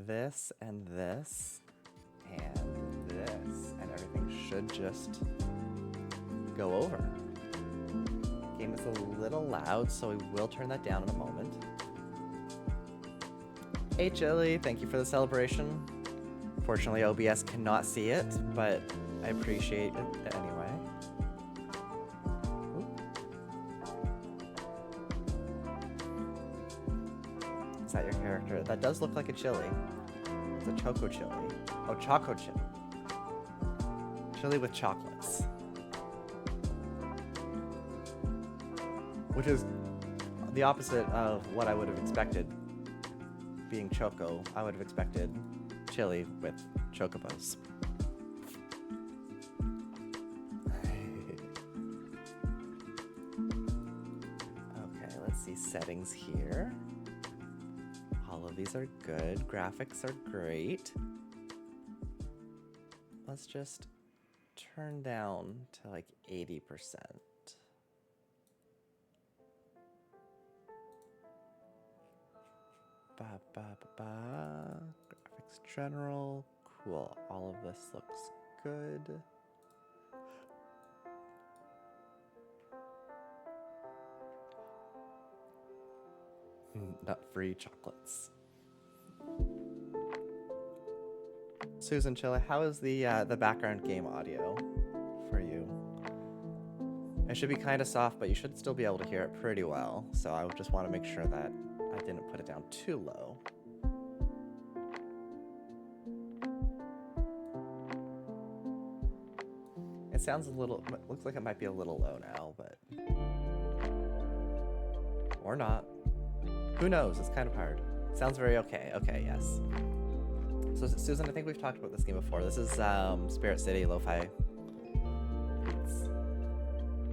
this and this and this, and everything should just go over. Game is a little loud, so we will turn that down in a moment. Hey Chili, thank you for the celebration. Fortunately, OBS cannot see it, but I appreciate it anyway. Ooh. Is that your character? That does look like a chili. It's a choco chili. Oh, choco chili. Chili with chocolates. Which is the opposite of what I would have expected. Being choco, I would have expected chili with chocobos. Okay, let's see settings here. All of these are good. Graphics are great. Let's just turn down to like 80%. Graphics general. Cool. All of this looks good. Nut-free chocolates. Susan Chilla, how is the background game audio for you? It should be kind of soft, but you should still be able to hear it pretty well. So I just want to make sure that I didn't put it down too low. It sounds a little, looks like it might be a little low now, but... Or not. Who knows? It's kind of hard. Sounds very okay. Okay, yes. So Susan, I think we've talked about this game before. This is Spirit City Lo-Fi.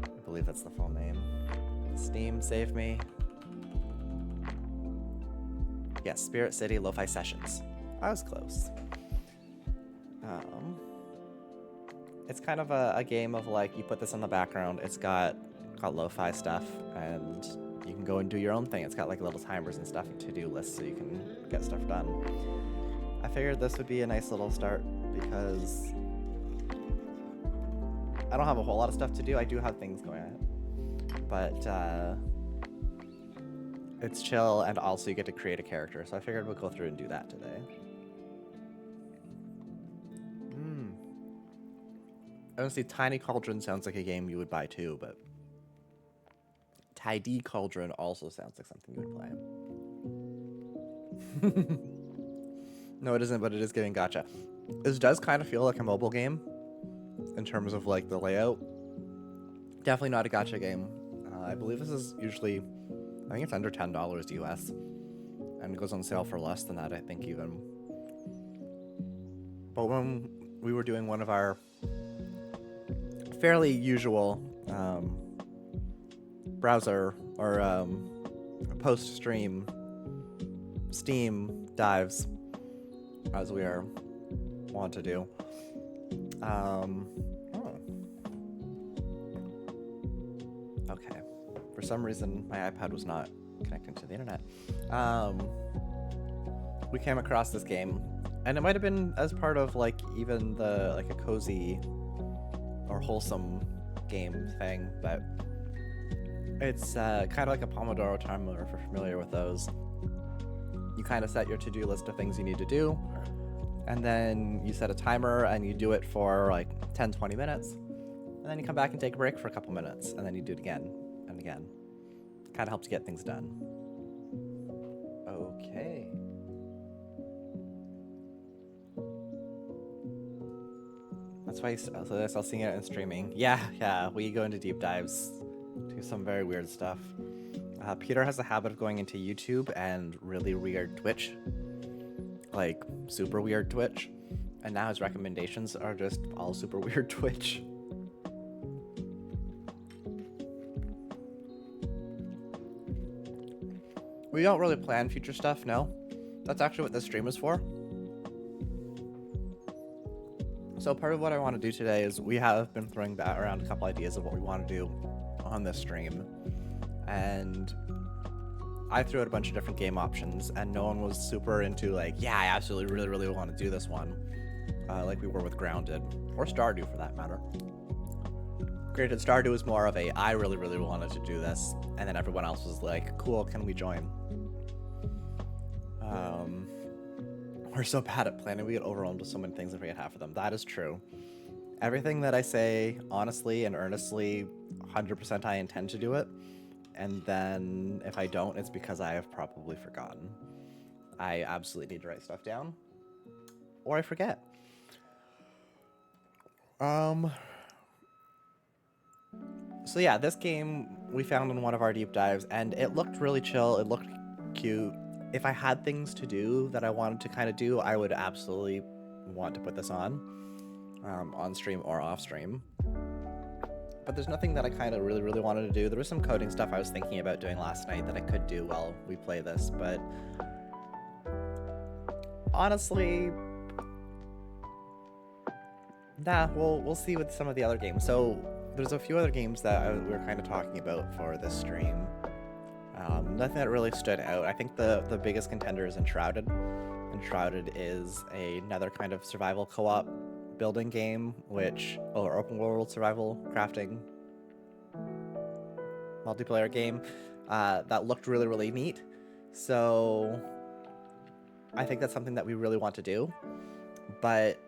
I believe that's the full name. Steam, save me. Yes, Spirit City Lo-Fi Sessions. I was close. It's kind of a game of like, you put this in the background, it's got lo-fi stuff, and you can go and do your own thing. It's got like little timers and stuff and to-do lists so you can get stuff done. I figured this would be a nice little start because I don't have a whole lot of stuff to do. I do have things going on, but it's chill, and also you get to create a character, so I figured we'll go through and do that today. Honestly, Tiny Cauldron sounds like a game you would buy too, but Tidy Cauldron also sounds like something you would play. No, it isn't, but it is giving gacha. This does kind of feel like a mobile game in terms of like the layout. Definitely not a gacha game. I believe this is usually, I think it's under $10 US, and it goes on sale for less than that, I think even. But when we were doing one of our fairly usual browser or post-stream Steam dives, as we are wont to do. Okay. For some reason, my iPad was not connecting to the internet. We came across this game, and it might have been as part of like even the like a cozy or wholesome game thing, but it's kind of like a Pomodoro timer if you're familiar with those. You kind of set your to-do list of things you need to do, and then you set a timer and you do it for like 10-20 minutes, and then you come back and take a break for a couple minutes, and then you do it again and again. Kind of helps get things done. Okay. That's why I saw seeing it in streaming. Yeah, we go into deep dives, do some very weird stuff. Peter has a habit of going into YouTube and really weird Twitch, like super weird Twitch, and now his recommendations are just all super weird Twitch. We don't really plan future stuff, no. That's actually what this stream is for. So part of what I want to do today is we have been throwing around a couple ideas of what we want to do on this stream. And I threw out a bunch of different game options, and no one was super into like, yeah, I absolutely really want to do this one, like we were with Grounded, or Stardew for that matter. Granted, Stardew was more of a, I really wanted to do this, and then everyone else was like, cool, can we join? We're so bad at planning, we get overwhelmed with so many things and forget half of them. That is true. Everything that I say, honestly and earnestly, 100% I intend to do it, and then if I don't, it's because I have probably forgotten. I absolutely need to write stuff down, or I forget. So yeah, this game we found in one of our deep dives, and it looked really chill, it looked cute. If I had things to do that I wanted to kind of do, I would absolutely want to put this on stream or off stream. But there's nothing that I kind of really wanted to do. There was some coding stuff I was thinking about doing last night that I could do while we play this, but honestly, nah, we'll see with some of the other games. So there's a few other games that we were kind of talking about for this stream. Nothing that really stood out. I think the biggest contender is Enshrouded. Enshrouded is another kind of survival co-op building game, or open world survival crafting multiplayer game that looked really neat. So I think that's something that we really want to do, but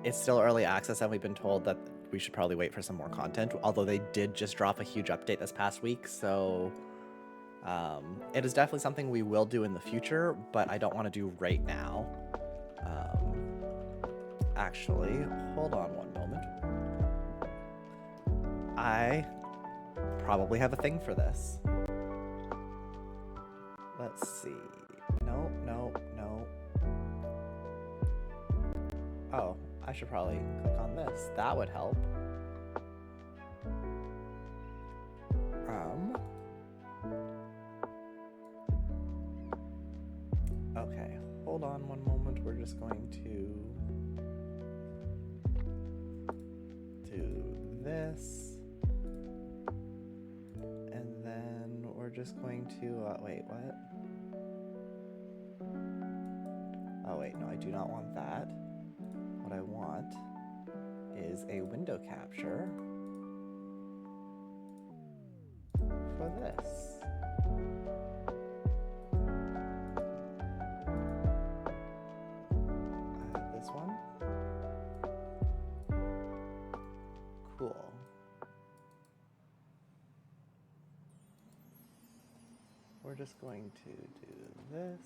it's still early access, and we've been told that we should probably wait for some more content, although they did just drop a huge update this past week, so it is definitely something we will do in the future, but I don't want to do right now. Actually, hold on one moment. I probably have a thing for this. Let's see. No. Oh, I should probably click on this. That would help. Okay, hold on one moment. We're just going to do this. And then we're just going to, wait, what? Oh wait, no, I do not want that. What I want is a window capture for this. This one. Cool. We're just going to do this.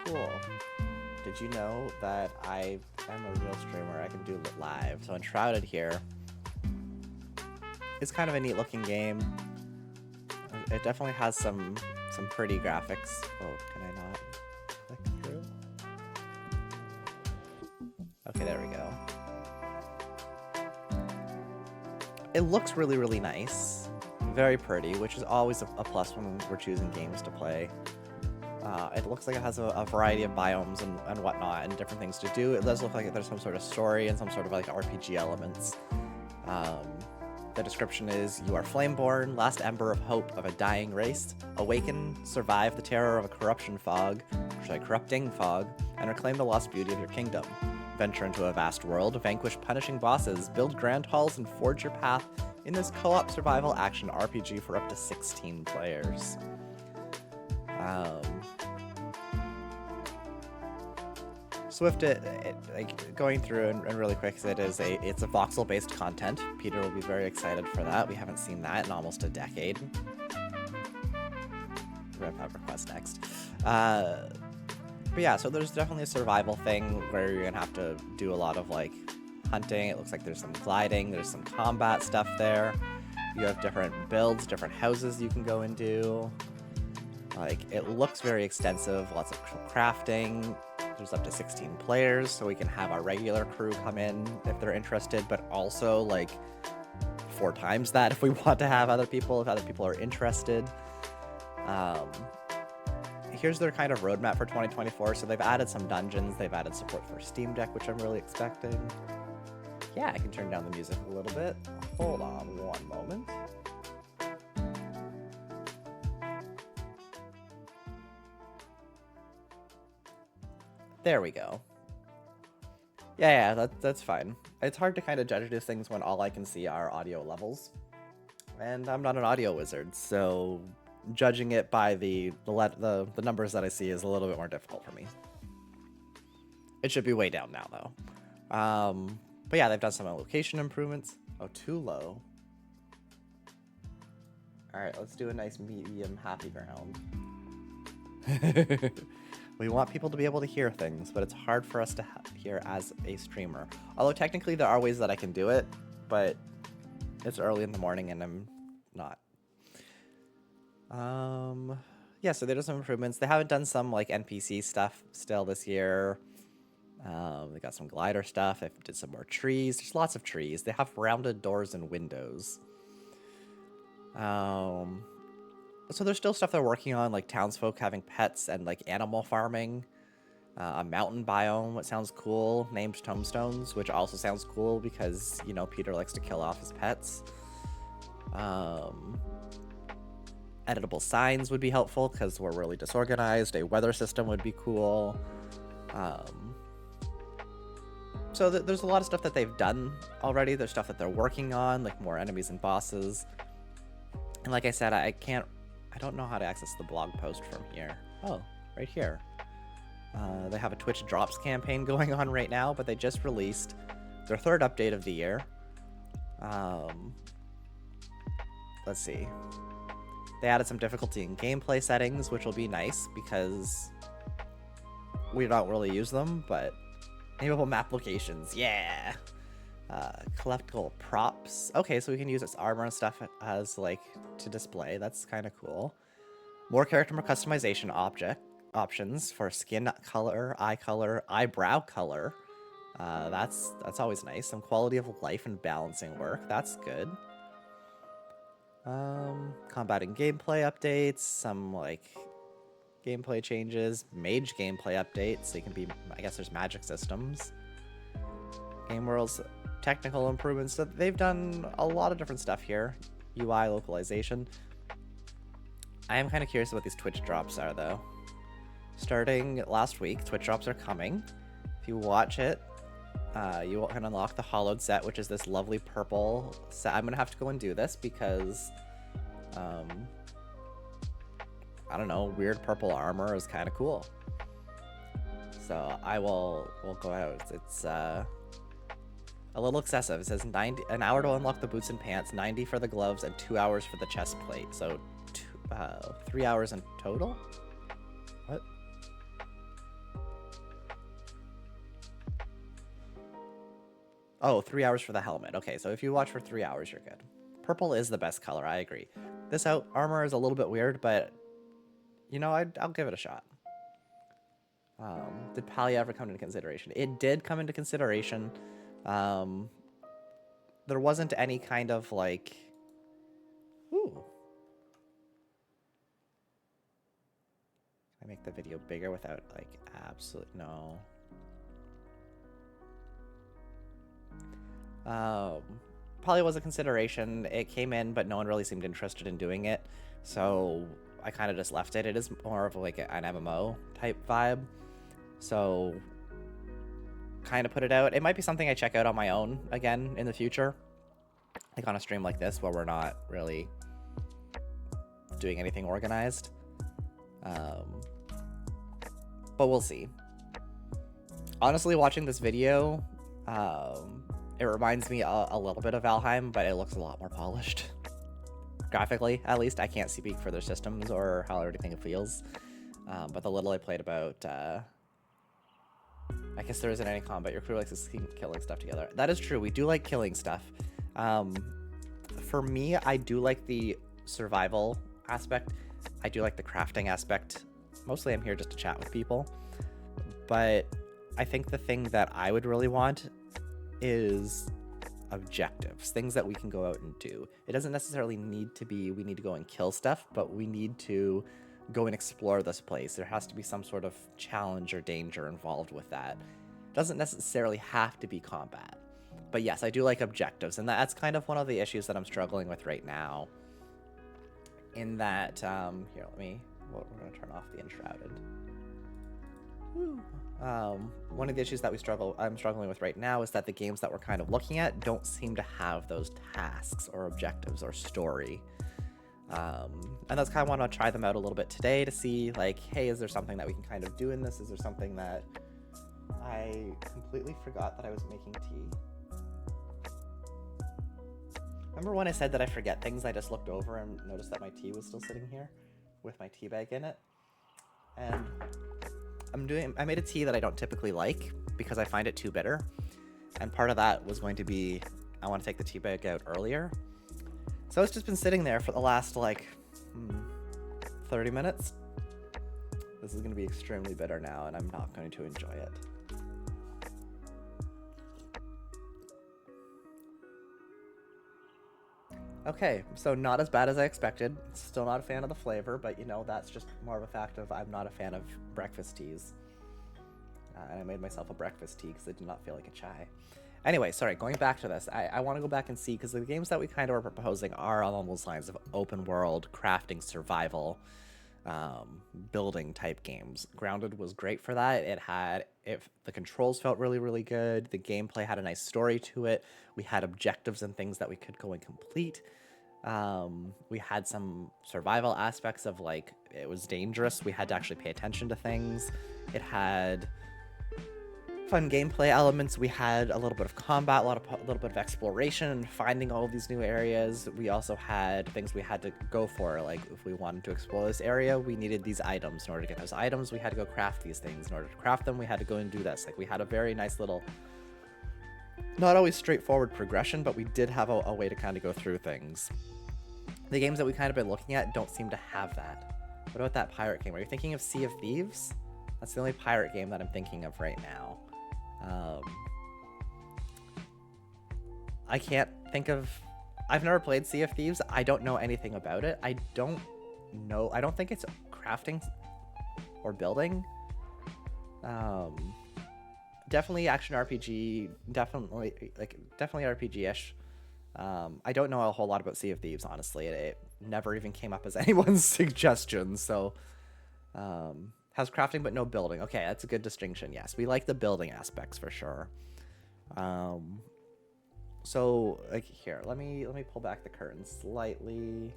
Cool. Did you know that I am a real streamer? I can do it live. So Enshrouded here. It's kind of a neat looking game. It definitely has some pretty graphics. Oh, can I not click through? Okay, there we go. It looks really nice. Very pretty, which is always a plus when we're choosing games to play. It looks like it has a variety of biomes and whatnot and different things to do. It does look like there's some sort of story and some sort of like RPG elements. The description is, you are flameborn, last ember of hope of a dying race. Awaken, survive the terror of a corrupting fog, and reclaim the lost beauty of your kingdom. Venture into a vast world, vanquish punishing bosses, build grand halls, and forge your path in this co-op survival action RPG for up to 16 players. Swift, like going through and really quick, it's a voxel-based content. Peter will be very excited for that. We haven't seen that in almost a decade. Rep up request next. But yeah, so there's definitely a survival thing where you're gonna have to do a lot of like hunting. It looks like there's some gliding, there's some combat stuff there. You have different builds, different houses you can go and do. Like, it looks very extensive, lots of crafting. there's up to 16 players, so we can have our regular crew come in if they're interested, but also like 4 times that if we want to have other people, if other people are interested. Here's their kind of roadmap for 2024. So they've added some dungeons, they've added support for Steam Deck, which I'm really expecting. Yeah, I can turn down the music a little bit. Hold on one moment. There we go. Yeah, that's fine. It's hard to kind of judge these things when all I can see are audio levels. And I'm not an audio wizard, so judging it by the numbers that I see is a little bit more difficult for me. It should be way down now, though. But yeah, they've done some location improvements. Oh, too low. Alright, let's do a nice medium happy ground. We want people to be able to hear things, but it's hard for us to hear as a streamer. Although technically there are ways that I can do it, but it's early in the morning and I'm not. Yeah, so they did some improvements. They haven't done some like NPC stuff still this year. They got some glider stuff. They did some more trees. There's lots of trees. They have rounded doors and windows. So there's still stuff they're working on, like townsfolk having pets and like animal farming. A mountain biome, what sounds cool, named Tombstones, which also sounds cool because, you know, Peter likes to kill off his pets. Editable signs would be helpful because we're really disorganized. A weather system would be cool. So there's a lot of stuff that they've done already. There's stuff that they're working on, like more enemies and bosses. And like I said, I don't know how to access the blog post from here. Oh, right here. They have a Twitch Drops campaign going on right now, but they just released their 3rd update of the year. Let's see. They added some difficulty in gameplay settings, which will be nice because we don't really use them, but enable map locations, yeah. Collectible props. Okay, so we can use its armor and stuff as like to display. That's kind of cool. More character customization options for skin color, eye color, eyebrow color. That's always nice. Some quality of life and balancing work. That's good. Combat and gameplay updates. Some like gameplay changes. Mage gameplay updates. So you can be. I guess there's magic systems. Game worlds. Technical improvements. So they've done a lot of different stuff here. UI localization. I am kind of curious what these Twitch drops are, though. Starting last week, Twitch drops are coming. If you watch it, you can unlock the hollowed set, which is this lovely purple set. I'm gonna have to go and do this because, I don't know, weird purple armor is kind of cool. So we'll go out. It's a little excessive. It says an hour to unlock the boots and pants, 90 for the gloves, and 2 hours for the chest plate. So 3 hours in total? What? Oh, 3 hours for the helmet. Okay, so if you watch for 3 hours, you're good. Purple is the best color, I agree. This armor is a little bit weird, but, you know, I'll give it a shot. Did Pally ever come into consideration? It did come into consideration. There wasn't any kind of like, ooh. Can I make the video bigger without like absolute no? Probably was a consideration. It came in, but no one really seemed interested in doing it, so I kind of just left it. It is more of like an MMO type vibe, so kind of put it out. It might be something I check out on my own again in the future, like on a stream like this where we're not really doing anything organized. But we'll see. Honestly, watching this video, it reminds me a little bit of Valheim, but it looks a lot more polished. Graphically, at least. I can't speak for their systems or how everything feels. But the little I played about, I guess there isn't any combat. Your crew likes killing stuff together. That is true. We do like killing stuff. For me, I do like the survival aspect. I do like the crafting aspect. Mostly I'm here just to chat with people. But I think the thing that I would really want is objectives, things that we can go out and do. It doesn't necessarily need to be we need to go and kill stuff, but we need to go and explore this place. There has to be some sort of challenge or danger involved with that. It doesn't necessarily have to be combat. But yes, I do like objectives, and that's kind of one of the issues that I'm struggling with right now. In that, here, we're going to turn off the enshrouded. Woo. One of the issues that I'm struggling with right now is that the games that we're kind of looking at don't seem to have those tasks or objectives or story. And that's kind of want to try them out a little bit today to see, like, hey, is there something that we can kind of do in this? Is there something that I completely forgot that I was making tea? Remember when I said that I forget things? I just looked over and noticed that my tea was still sitting here with my tea bag in it. And I made a tea that I don't typically like because I find it too bitter. And part of that was going to be, I want to take the tea bag out earlier. So it's just been sitting there for the last, 30 minutes. This is going to be extremely bitter now, and I'm not going to enjoy it. Okay, so not as bad as I expected. Still not a fan of the flavor, but that's just more of a fact of I'm not a fan of breakfast teas. And I made myself a breakfast tea because it did not feel like a chai. Anyway, sorry, going back to this, I want to go back and see, because the games that we kind of are proposing are along those lines of open world, crafting, survival, building type games. Grounded was great for that. The controls felt really, really good. The gameplay had a nice story to it. We had objectives and things that we could go and complete. We had some survival aspects of, it was dangerous. We had to actually pay attention to things. It had fun gameplay elements. We had a little bit of combat, a little bit of exploration and finding all of these new areas. We also had things we had to go for, like if we wanted to explore this area, we needed these items. In order to get those items, we had to go craft these things. In order to craft them, we had to go and do this. We had a very nice little, not always straightforward progression, but we did have a way to kind of go through things. The games that we kind of been looking at don't seem to have that. What about that pirate game? Are you thinking of Sea of Thieves? That's the only pirate game that I'm thinking of right now. I can't think of... I've never played Sea of Thieves. I don't know anything about it. I don't think it's crafting or building. Definitely action RPG. Definitely RPG-ish. I don't know a whole lot about Sea of Thieves, honestly. It never even came up as anyone's suggestion, so... has crafting but no building. Okay, that's a good distinction. Yes, we like the building aspects for sure. So here, let me pull back the curtain slightly.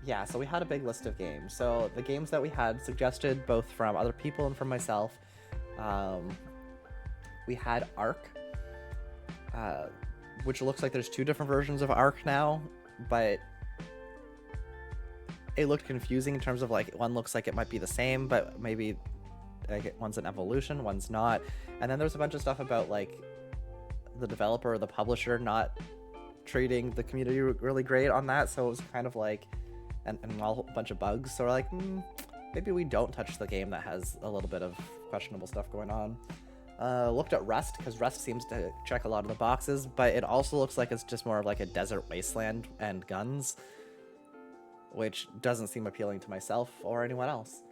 Yeah, so we had a big list of games. So the games that we had suggested both from other people and from myself, we had Ark, which looks like there's two different versions of Ark now, but it looked confusing in terms of one looks like it might be the same, but maybe one's an evolution, one's not. And then there's a bunch of stuff about the developer or the publisher not treating the community really great on that, so it was kind of and a bunch of bugs. So we're maybe we don't touch the game that has a little bit of questionable stuff going on. Looked at Rust, because Rust seems to check a lot of the boxes, but it also looks like it's just more of a desert wasteland and guns, which doesn't seem appealing to myself or anyone else.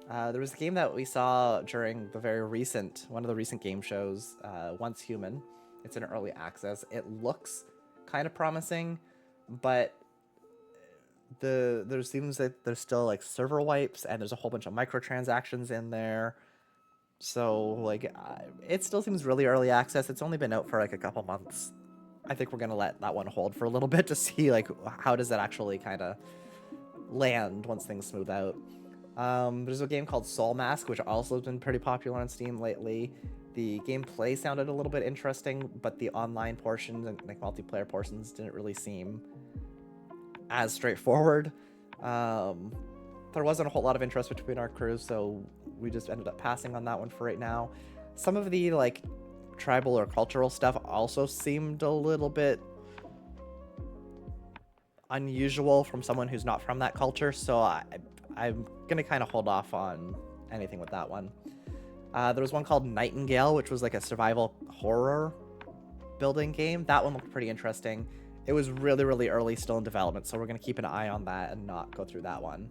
There was a game that we saw during one of the recent game shows, Once Human. It's in early access. It looks kind of promising, but there seems that there's still server wipes, and there's a whole bunch of microtransactions in there. So, it still seems really early access. It's only been out for, a couple months. I think we're going to let that one hold for a little bit to see, how does that actually kind of land once things smooth out. There's a game called Soul Mask, which also has been pretty popular on Steam lately. The gameplay sounded a little bit interesting, but the online portions and, multiplayer portions didn't really seem as straightforward. There wasn't a whole lot of interest between our crews, so we just ended up passing on that one for right now. Some of the tribal or cultural stuff also seemed a little bit unusual from someone who's not from that culture, so I'm gonna kind of hold off on anything with that one. There was one called Nightingale, which was like a survival horror building game. That one looked pretty interesting. It was really, really early, still in development, so we're gonna keep an eye on that and not go through that one.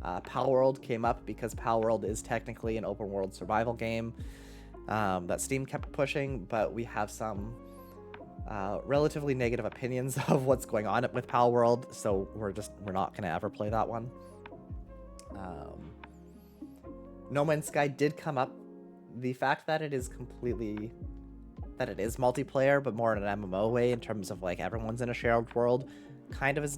Palworld came up because Palworld is technically an open world survival game that Steam kept pushing, but we have some relatively negative opinions of what's going on with Palworld, so we're not gonna ever play that one. No Man's Sky did come up. The fact that it is multiplayer, but more in an MMO way in terms of like everyone's in a shared world, kind of is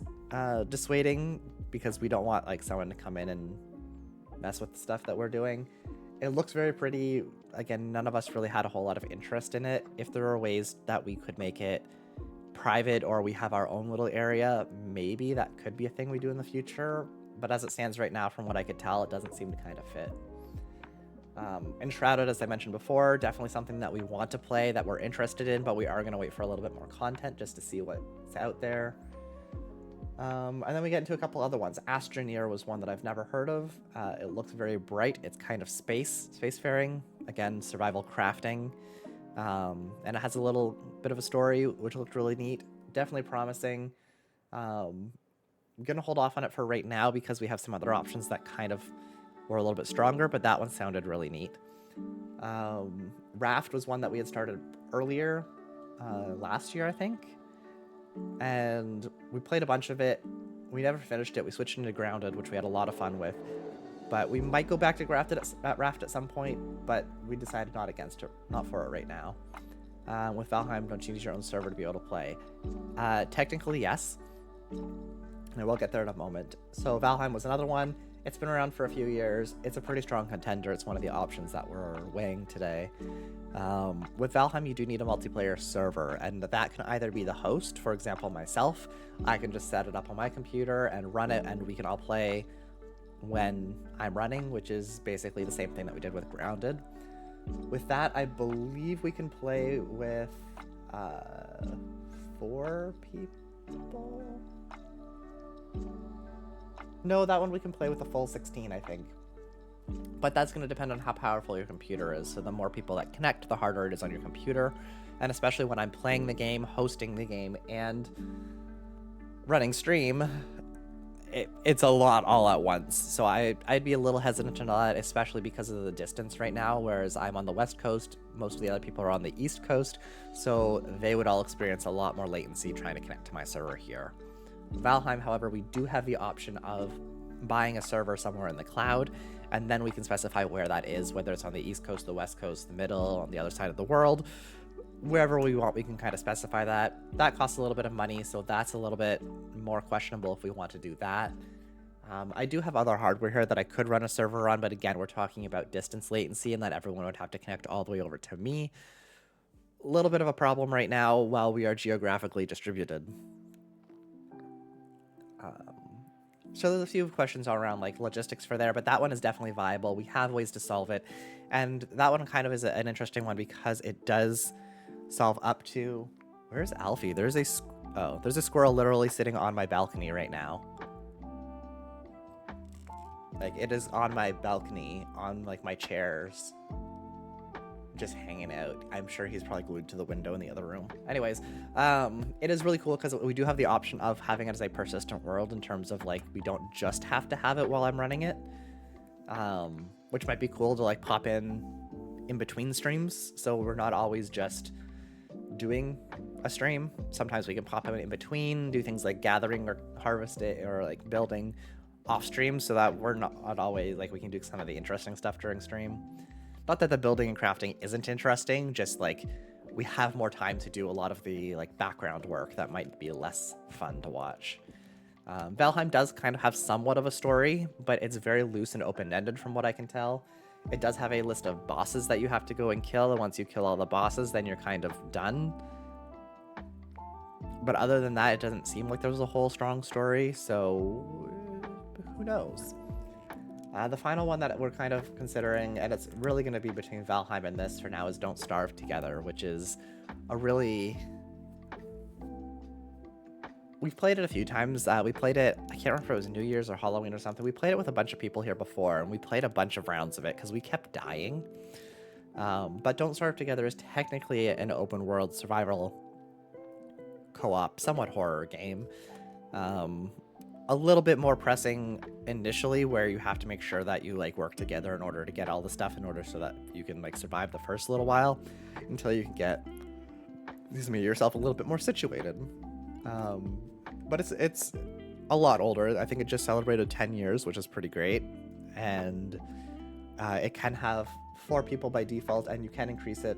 dissuading, because we don't want like someone to come in and mess with the stuff that we're doing. It looks very pretty. Again, none of us really had a whole lot of interest in it. If there are ways that we could make it private, or we have our own little area, maybe that could be a thing we do in the future. But as it stands right now, from what I could tell, it doesn't seem to kind of fit. Enshrouded, as I mentioned before, definitely something that we want to play, that we're interested in, but we are going to wait for a little bit more content just to see what's out there. And then we get into a couple other ones. Astroneer was one that I've never heard of. It looks very bright. It's kind of spacefaring. Again, survival crafting. And it has a little bit of a story, which looked really neat. Definitely promising. I'm going to hold off on it for right now because we have some other options that kind of were a little bit stronger, but that one sounded really neat. Raft was one that we had started earlier last year, I think. And we played a bunch of it. We never finished it. We switched into Grounded, which we had a lot of fun with. But we might go back to Raft at some point, but we decided not for it right now. With Valheim, don't you use your own server to be able to play? Technically, yes. And we'll get there in a moment. So Valheim was another one. It's been around for a few years. It's a pretty strong contender. It's one of the options that we're weighing today. With Valheim, you do need a multiplayer server, and that can either be the host, for example, myself. I can just set it up on my computer and run it, and we can all play when I'm running, which is basically the same thing that we did with Grounded. With that, I believe we can play with 4 people? No, that one we can play with a full 16, I think. But that's going to depend on how powerful your computer is. So the more people that connect, the harder it is on your computer. And especially when I'm playing the game, hosting the game, and running stream, it's a lot all at once. So I'd be a little hesitant on that, especially because of the distance right now, whereas I'm on the West Coast, most of the other people are on the East Coast, so they would all experience a lot more latency trying to connect to my server here. Valheim, however, we do have the option of buying a server somewhere in the cloud, and then we can specify where that is, whether it's on the East Coast, the West Coast, the middle, on the other side of the world. Wherever we want, we can kind of specify that. That costs a little bit of money, so that's a little bit more questionable if we want to do that. I do have other hardware here that I could run a server on, but again, we're talking about distance latency and that everyone would have to connect all the way over to me. A little bit of a problem right now while we are geographically distributed. So there's a few questions around like logistics for there, but that one is definitely viable. We have ways to solve it. And that one kind of is an interesting one because it does solve up to... Where's Alfie? There's a squirrel literally sitting on my balcony right now. Like, it is on my balcony, on like my chairs, just hanging out. I'm sure he's probably glued to the window in the other room. Anyways, it is really cool because we do have the option of having it as a persistent world in terms of like we don't just have to have it while I'm running it, which might be cool to like pop in between streams, so we're not always just doing a stream. Sometimes we can pop in between, do things like gathering or harvesting or like building off stream, so that we're not always like we can do some of the interesting stuff during stream. Not that the building and crafting isn't interesting, just like we have more time to do a lot of the like background work that might be less fun to watch. Valheim does kind of have somewhat of a story, but it's very loose and open-ended from what I can tell. It does have a list of bosses that you have to go and kill, and once you kill all the bosses, then you're kind of done. But other than that, it doesn't seem like there's a whole strong story, so who knows? The final one that we're kind of considering, and it's really going to be between Valheim and this for now, is Don't Starve Together, which is a really we've played it a few times. We played it, I can't remember if it was New Year's or Halloween or something. We played it with a bunch of people here before, and we played a bunch of rounds of it because we kept dying. But Don't Starve Together is technically an open world survival co-op, somewhat horror game. A little bit more pressing initially, where you have to make sure that you like work together in order to get all the stuff in order so that you can like survive the first little while until you can get, yourself a little bit more situated. But it's a lot older. I think it just celebrated 10 years, which is pretty great. And it can have 4 people by default, and you can increase it.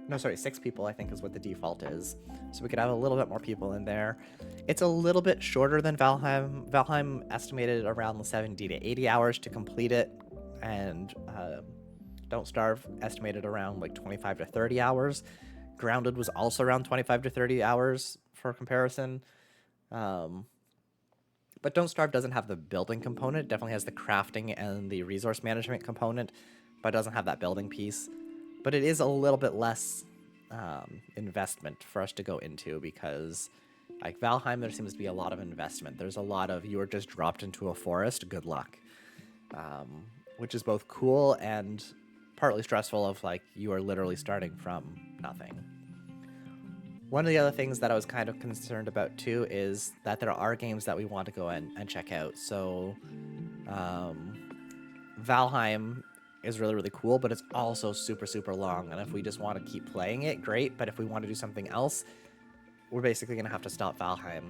No, sorry, 6 people, I think, is what the default is. So we could have a little bit more people in there. It's a little bit shorter than Valheim. Valheim estimated around 70 to 80 hours to complete it. And Don't Starve estimated around like 25 to 30 hours. Grounded was also around 25 to 30 hours for comparison. But Don't Starve doesn't have the building component. It definitely has the crafting and the resource management component, but doesn't have that building piece. But it is a little bit less investment for us to go into, because like Valheim, there seems to be a lot of investment. There's a lot of, you are just dropped into a forest, good luck. Which is both cool and partly stressful, of like, you are literally starting from nothing. One of the other things that I was kind of concerned about too is that there are games that we want to go in and check out. So Valheim is really, really cool, but it's also super, super long. And if we just want to keep playing it, great. But if we want to do something else, we're basically going to have to stop Valheim.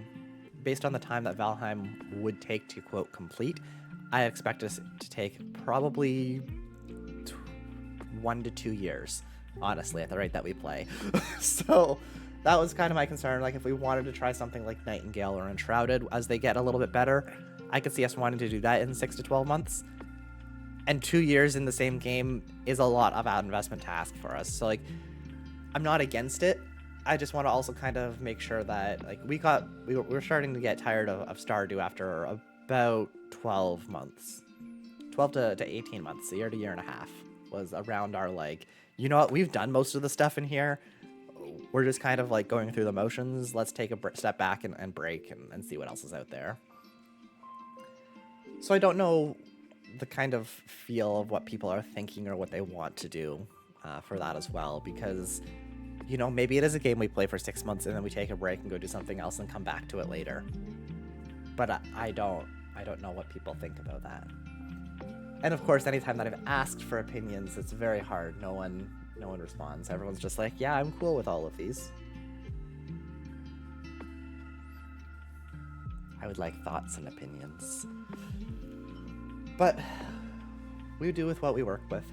Based on the time that Valheim would take to, quote, complete, I expect us to take probably 1 to 2 years, honestly, at the rate that we play. So that was kind of my concern. Like, if we wanted to try something like Nightingale or Enshrouded, as they get a little bit better, I could see us wanting to do that in 6 to 12 months. And 2 years in the same game is a lot of investment to ask for us. So, like, I'm not against it. I just want to also kind of make sure that, like, we're starting to get tired of Stardew after about 12 months. 12 to 18 months, a year to year and a half was around our, like, you know what, we've done most of the stuff in here. We're just kind of, like, going through the motions. Let's take a step back and break and see what else is out there. So I don't know the kind of feel of what people are thinking or what they want to do for that as well, because, you know, maybe it is a game we play for 6 months and then we take a break and go do something else and come back to it later. But I don't know what people think about that. And of course, anytime that I've asked for opinions, it's very hard. No one responds. Everyone's just like, yeah, I'm cool with all of these. I would like thoughts and opinions. But we do with what we work with.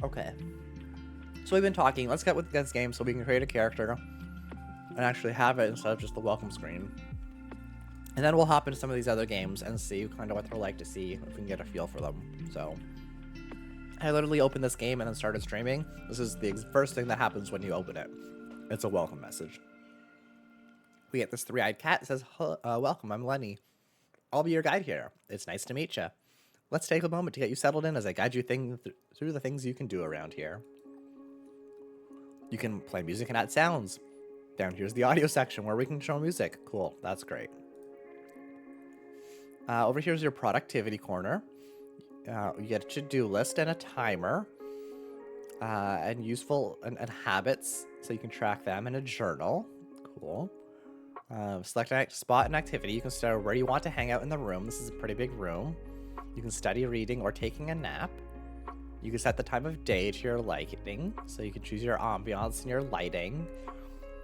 Okay. So we've been talking. Let's get with this game so we can create a character and actually have it instead of just the welcome screen. And then we'll hop into some of these other games and see kind of what they're like, to see if we can get a feel for them. So I literally opened this game and then started streaming. This is the first thing that happens when you open it. It's a welcome message. We get this 3-eyed cat that says, welcome, I'm Lenny. I'll be your guide here. It's nice to meet you. Let's take a moment to get you settled in as I guide you through the things you can do around here. You can play music and add sounds. Down here's the audio section where we can show music. Cool, that's great. Over here's your productivity corner. You get a to-do list and a timer. And useful and habits, so you can track them in a journal. Cool. Select a spot and activity. You can start where you want to hang out in the room. This is a pretty big room. You can study, reading, or taking a nap. You can set the time of day to your liking, so you can choose your ambiance and your lighting.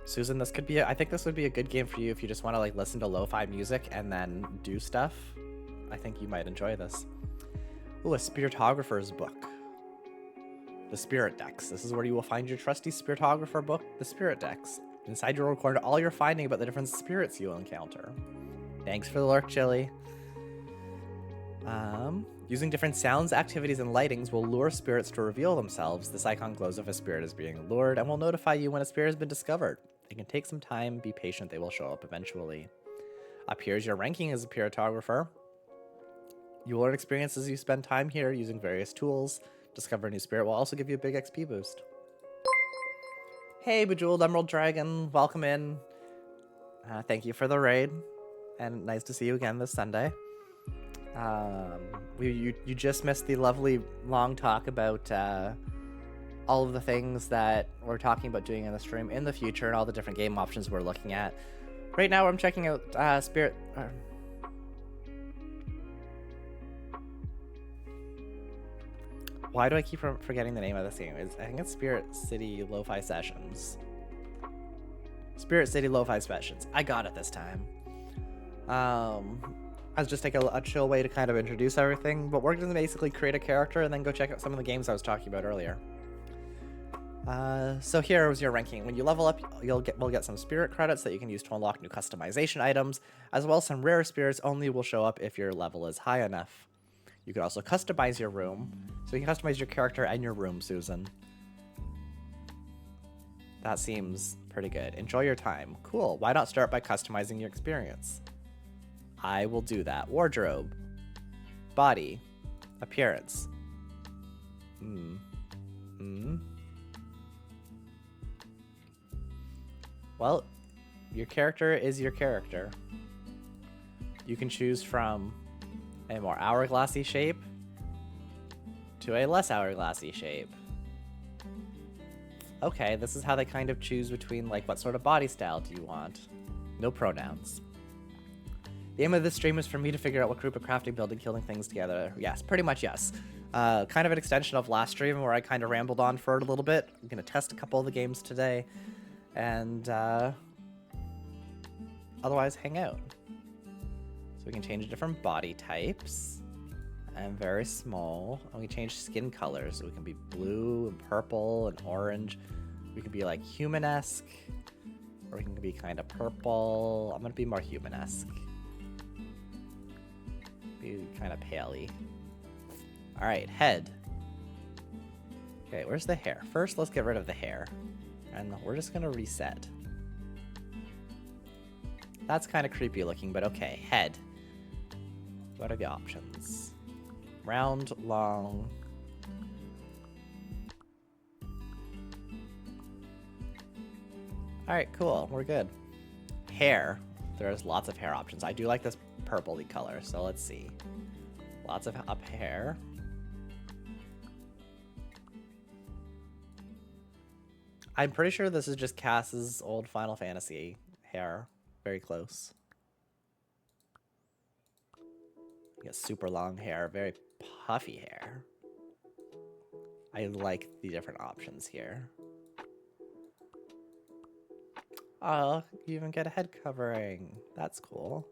Susan, this could be I think this would be a good game for you if you just want to like listen to lo-fi music and then do stuff. I think you might enjoy this. Ooh, a spiritographer's book. The Spirit Decks. This is where you will find your trusty spiritographer book, the Spirit Decks. Inside you'll record all your finding about the different spirits you'll encounter. Thanks for the lurk, Chili. Using different sounds, activities, and lightings will lure spirits to reveal themselves. This icon glows if a spirit is being lured and will notify you when a spirit has been discovered. It can take some time, be patient, they will show up eventually. Up here is your ranking as a spiritographer. You will learn experience as you spend time here using various tools. Discover a new spirit will also give you a big XP boost. Hey, Bejeweled Emerald Dragon, welcome in. Thank you for the raid, and nice to see you again this Sunday. You just missed the lovely long talk about all of the things that we're talking about doing in the stream in the future and all the different game options we're looking at. Right now, I'm checking out Spirit. Why do I keep forgetting the name of this game? I think it's Spirit City Lo-Fi Sessions. Spirit City Lo-Fi Sessions. I got it this time. I was just taking a chill way to kind of introduce everything, but we're going to basically create a character and then go check out some of the games I was talking about earlier. So here was your ranking. When you level up, we'll get some spirit credits that you can use to unlock new customization items, as well as some rare spirits only will show up if your level is high enough. You can also customize your room, so you can customize your character and your room, Susan. That seems pretty good. Enjoy your time. Cool. Why not start by customizing your experience? I will do that. Wardrobe. Body. Appearance. Well, your character is your character. You can choose from a more hourglassy shape to a less hourglassy shape. Okay, this is how they kind of choose between, like, what sort of body style do you want? No pronouns. The aim of this stream is for me to figure out what group of crafting, building, killing things together. Yes, pretty much yes. Kind of an extension of last stream where I kind of rambled on for it a little bit. I'm going to test a couple of the games today. And otherwise hang out. So we can change different body types. And very small. And we change skin colors. So we can be blue and purple and orange. We can be like human-esque. Or we can be kind of purple. I'm going to be more human-esque. Be kind of paley. Alright, head. Okay, where's the hair? First, let's get rid of the hair. And we're just going to reset. That's kind of creepy looking, but okay. Head. What are the options? Round, long. Alright, cool. We're good. Hair. There's lots of hair options. I do like this purpley color, so let's see. Lots of up hair. I'm pretty sure this is just Cass's old Final Fantasy hair. Very close. You get super long hair, very puffy hair. I like the different options here. Oh, you even get a head covering. That's cool.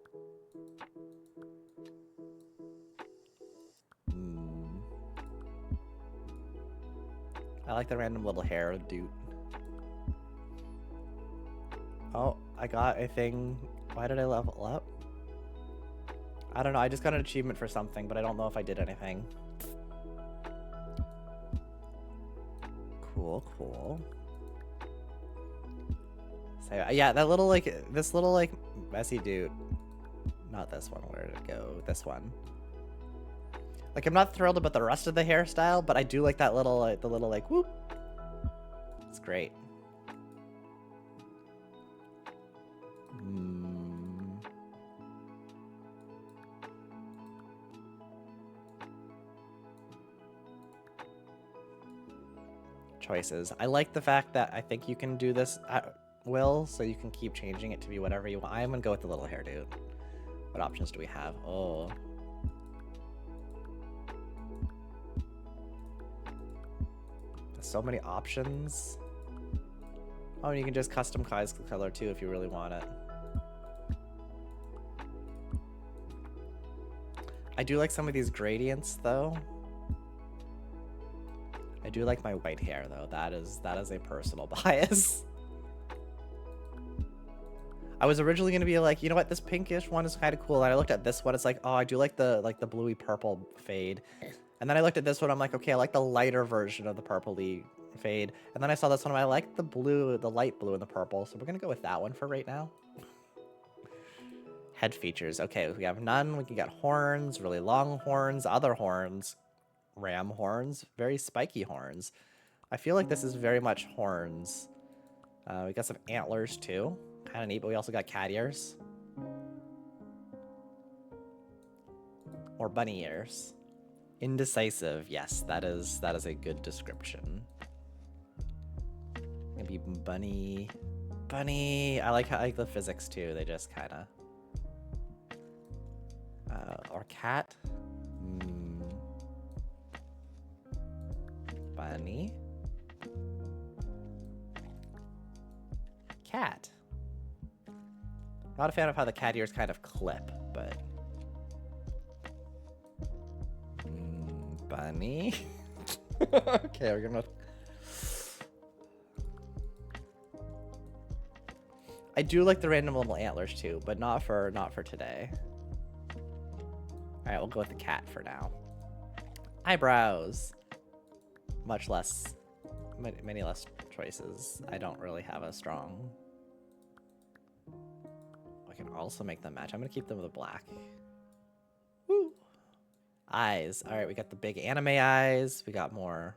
I like the random little hair dude. Oh, I got a thing. Why did I level up? I don't know. I just got an achievement for something, but I don't know if I did anything. Cool, cool. So, yeah, that little, like, this little, like, messy dude. Not this one. Where did it go? This one. Like, I'm not thrilled about the rest of the hairstyle, but I do like that little, like, the little, like, whoop. It's great. Choices. I like the fact that I think you can do this at will, so you can keep changing it to be whatever you want. I'm gonna go with the little hair dude. What options do we have? Oh. There's so many options. Oh, and you can just customize the color too if you really want it. I do like some of these gradients though. I do like my white hair though. That is a personal bias. I was originally gonna be like, you know what, this pinkish one is kind of cool. And I looked at this one, it's like, oh, I do like the bluey purple fade. And then I looked at this one, I'm like, okay, I like the lighter version of the purpley fade. And then I saw this one, I like the blue, the light blue and the purple. So we're gonna go with that one for right now. Head features. Okay, we have none. We can get horns, really long horns, other horns. Ram horns, very spiky horns. I feel like this is very much horns. We got some antlers too. Kind of neat, but we also got cat ears. Or bunny ears. Indecisive. Yes, that is a good description. Maybe bunny. Bunny. I like the physics too. They just kind of. Or cat. Bunny. Cat. Not a fan of how the cat ears kind of clip, but. Bunny. Okay, we're gonna. I do like the random little antlers too, but not for today. All right, we'll go with the cat for now. Eyebrows. Much less, many less choices. I don't really have a strong. I can also make them match. I'm gonna keep them with a black. Woo. Eyes. All right, we got the big anime eyes. We got more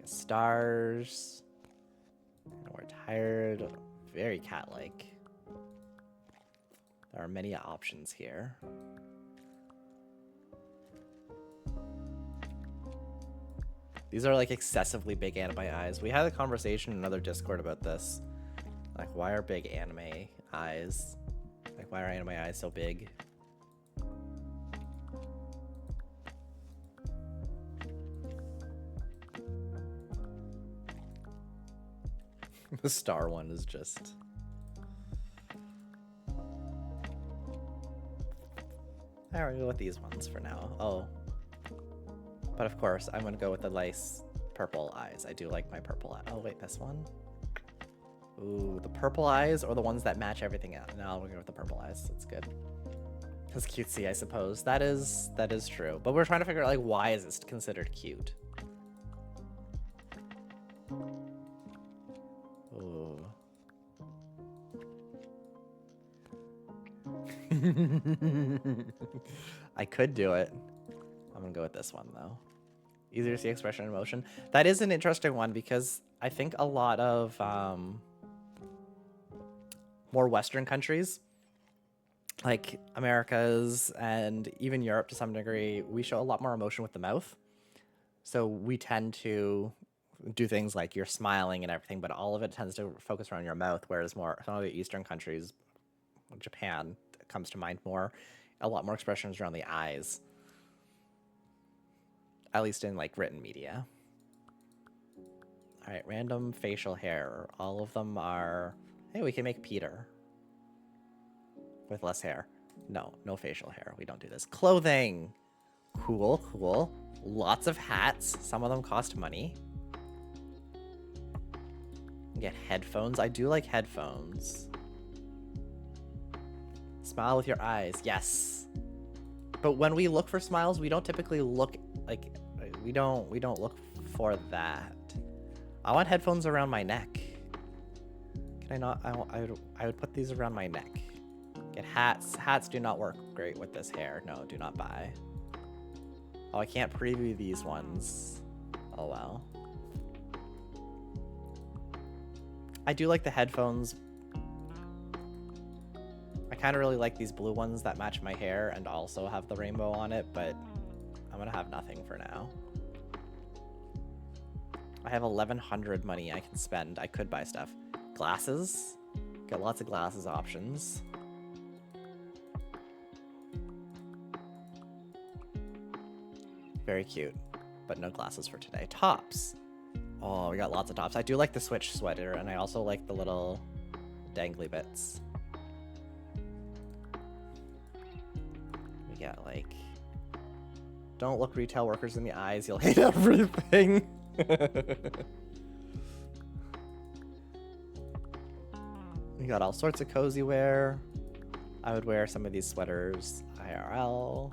stars. We're tired. Very cat-like. There are many options here. These are like excessively big anime eyes. We had a conversation in another Discord about this. Like, why are big anime eyes? Like, why are anime eyes so big? The star one is just... Alright, we'll go with these ones for now. Oh. But of course, I'm gonna go with the nice purple eyes. I do like my purple eye. Oh wait, this one? Ooh, the purple eyes or the ones that match everything else? No, we're going with the purple eyes. That's good. That's cutesy, I suppose. That is true. But we're trying to figure out, like, why is this considered cute? Ooh. I could do it. I'm gonna go with this one though. Easier to see expression and emotion. That is an interesting one because I think a lot of more Western countries, like Americas and even Europe to some degree, we show a lot more emotion with the mouth. So we tend to do things like you're smiling and everything, but all of it tends to focus around your mouth, whereas more some of the Eastern countries, Japan comes to mind more, a lot more expressions around the eyes. At least in like written media. All right, random facial hair. All of them are, hey, we can make Peter with less hair. No facial hair. We don't do this. Clothing. Cool, cool. Lots of hats. Some of them cost money. Get headphones. I do like headphones. Smile with your eyes. Yes. But when we look for smiles, we don't typically look like we don't look for that. I want headphones around my neck. Can I not? I would put these around my neck. Get hats. Hats do not work great with this hair. No, do not buy. Oh, I can't preview these ones. Oh well. I do like the headphones. I kind of really like these blue ones that match my hair and also have the rainbow on it, but I'm gonna have nothing for now. I have 1,100 money I can spend. I could buy stuff. Glasses. Got lots of glasses options. Very cute, but no glasses for today. Tops. Oh, we got lots of tops. I do like the Switch sweater, and I also like the little dangly bits. We got like, don't look retail workers in the eyes, you'll hate everything. We got all sorts of cozy wear. I would wear some of these sweaters IRL.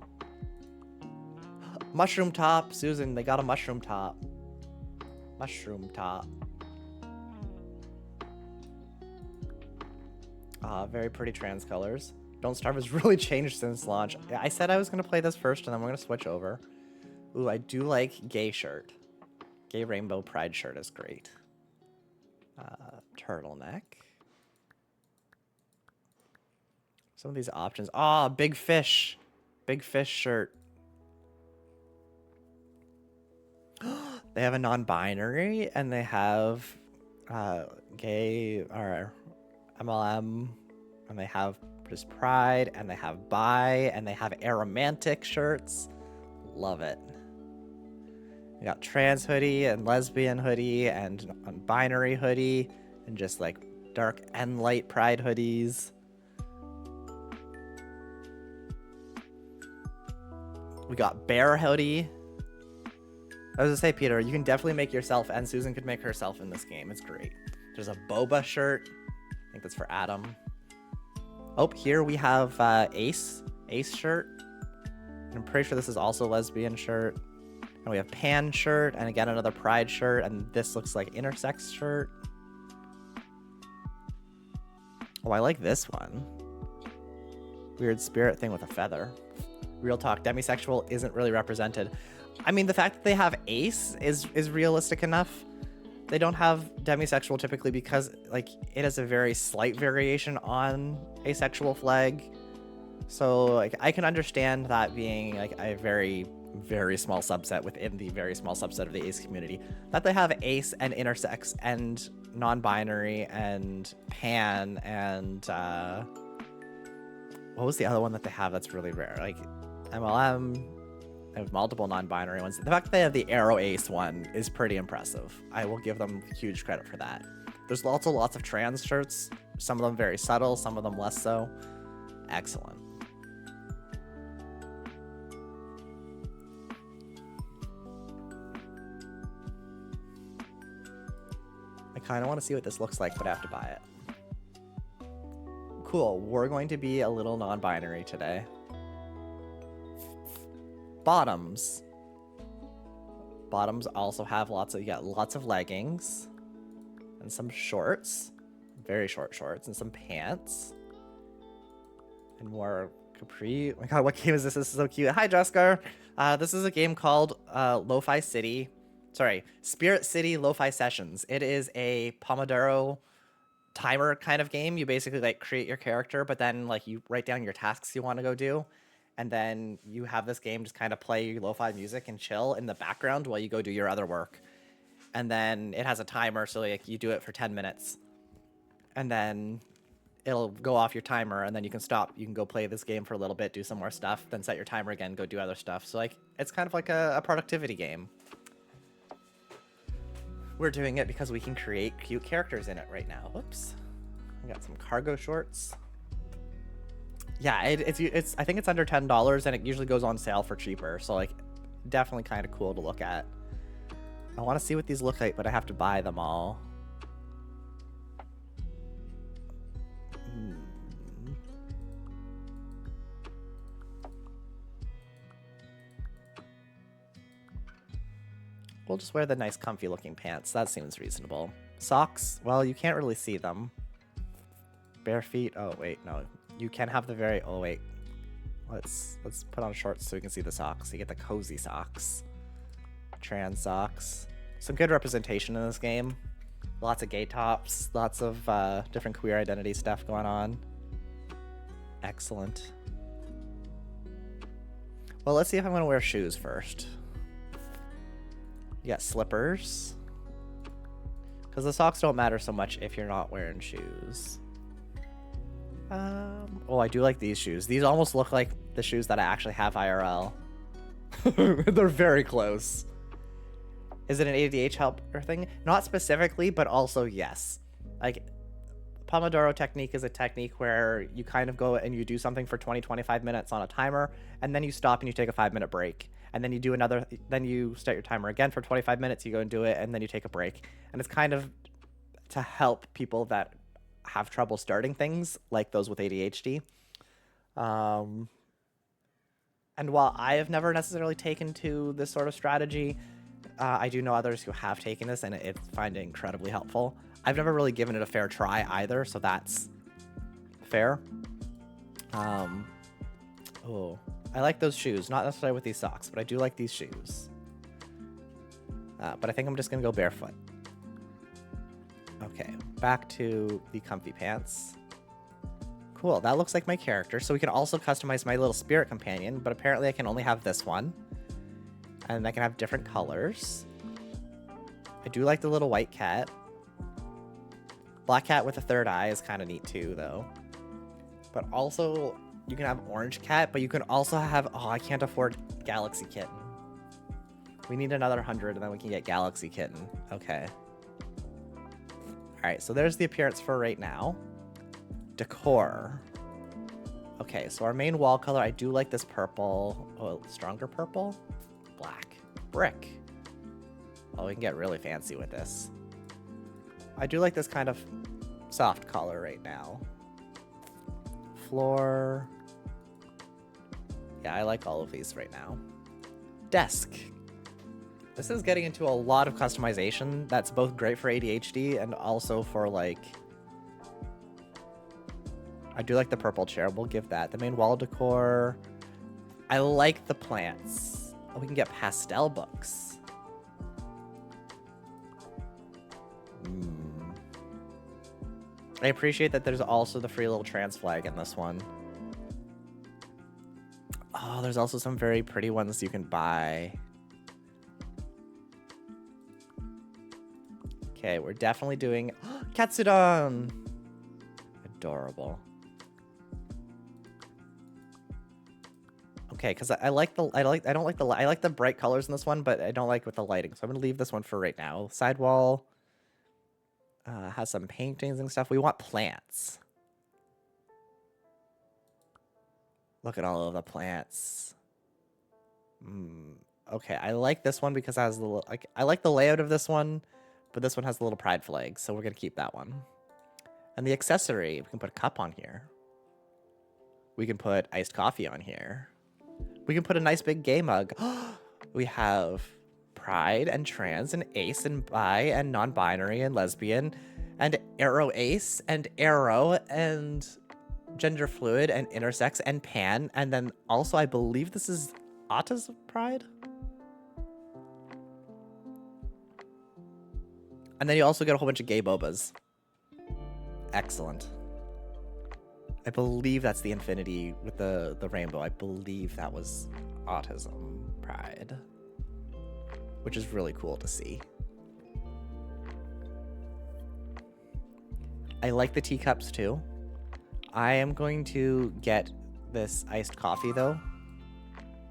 Mushroom top, Susan, they got a mushroom top. Mushroom top. Very pretty trans colors. Don't Starve has really changed since launch. Yeah, I said I was going to play this first and then we're going to switch over. Ooh, I do like gay shirt. Gay rainbow pride shirt is great. Turtleneck. Some of these options. Ah, big fish. Big fish shirt. They have a non-binary, and they have gay or MLM, and they have just pride, and they have bi, and they have aromantic shirts. Love it. We got trans hoodie and lesbian hoodie and non-binary hoodie and just like dark and light pride hoodies. We got bear hoodie. I was gonna say, Peter, you can definitely make yourself, and Susan could make herself in this game. It's great. There's a boba shirt. I think that's for Adam. Oh, here we have Ace shirt. I'm pretty sure this is also a lesbian shirt. And we have Pan shirt, and again another pride shirt, and this looks like intersex shirt. Oh, I like this one. Weird spirit thing with a feather. Real talk, demisexual isn't really represented. I mean, the fact that they have Ace is realistic enough. They don't have demisexual typically because like it is a very slight variation on asexual flag. So like I can understand that being like a very, very small subset within the very small subset of the Ace community. That they have Ace and intersex and non-binary and pan and what was the other one that they have that's really rare? Like MLM. They have multiple non-binary ones. The fact that they have the Arrow Ace one is pretty impressive. I will give them huge credit for that. There's also lots of trans shirts. Some of them very subtle, some of them less so. Excellent. I kind of want to see what this looks like, but I have to buy it. Cool. We're going to be a little non-binary today. Bottoms. Bottoms also have lots of leggings and some shorts, very short shorts, and some pants and more capri. Oh my god, what game is this? This is so cute. Hi, Jessica. This is a game called Spirit City Lo-Fi Sessions. It is a Pomodoro timer kind of game. You basically like create your character, but then like you write down your tasks you want to go do. And then you have this game just kind of play your lo-fi music and chill in the background while you go do your other work. And then it has a timer, so like you do it for 10 minutes. And then it'll go off your timer, and then you can stop. You can go play this game for a little bit, do some more stuff, then set your timer again, go do other stuff. So like it's kind of like a productivity game. We're doing it because we can create cute characters in it right now. Whoops. I got some cargo shorts. Yeah, it's I think it's under $10, and it usually goes on sale for cheaper. So like, definitely kind of cool to look at. I want to see what these look like, but I have to buy them all. We'll just wear the nice comfy looking pants. That seems reasonable. Socks, well, you can't really see them. Bare feet, oh wait, no. You can have the very, oh wait. Let's put on shorts so we can see the socks. You get the cozy socks. Trans socks. Some good representation in this game. Lots of gay tops, lots of different queer identity stuff going on. Excellent. Well, let's see if I'm gonna wear shoes first. You got slippers. Because the socks don't matter so much if you're not wearing shoes. Oh, I do like these shoes. These almost look like the shoes that I actually have IRL. They're very close. Is it an ADH helper thing? Not specifically, but also yes. Like, Pomodoro technique is a technique where you kind of go and you do something for 20-25 minutes on a timer, and then you stop and you take a 5-minute break. And then you do another, then you start your timer again for 25 minutes, you go and do it, and then you take a break. And it's kind of to help people that have trouble starting things, like those with ADHD. And while I have never necessarily taken to this sort of strategy, I do know others who have taken this and find it incredibly helpful. I've never really given it a fair try either, so that's fair. Oh, I like those shoes, not necessarily with these socks, but I do like these shoes. But I think I'm just gonna go barefoot. Okay, back to the comfy pants. Cool, that looks like my character. So we can also customize my little spirit companion, but apparently I can only have this one. And I can have different colors. I do like the little white cat. Black cat with a third eye is kind of neat too, though. But also, you can have orange cat, but you can also have... Oh, I can't afford Galaxy Kitten. We need another 100, and then we can get Galaxy Kitten. Okay. Alright, so there's the appearance for right now. Decor. Okay, so our main wall color, I do like this purple. Oh, stronger purple? Black. Brick. Oh, we can get really fancy with this. I do like this kind of soft color right now. Floor. Yeah, I like all of these right now. Desk. This is getting into a lot of customization that's both great for ADHD and also for, like... I do like the purple chair. We'll give that. The main wall decor. I like the plants. Oh, we can get pastel books. I appreciate that there's also the free little trans flag in this one. Oh, there's also some very pretty ones you can buy. Okay, we're definitely doing Katsudon. Adorable. Okay, because I like the bright colors in this one, but I don't like with the lighting. So I'm gonna leave this one for right now. Sidewall has some paintings and stuff. We want plants. Look at all of the plants. Okay, I like this one because it has the little, I like the layout of this one, but this one has the little pride flag, so we're gonna keep that one. And the accessory, we can put a cup on here. We can put iced coffee on here. We can put a nice big gay mug. We have pride and trans and ace and bi and non-binary and lesbian and arrow ace and arrow and gender fluid and intersex and pan. And then also I believe this is autism pride. And then you also get a whole bunch of gay bobas. Excellent. I believe that's the infinity with the rainbow. I believe that was autism pride, which is really cool to see. I like the teacups too. I am going to get this iced coffee though,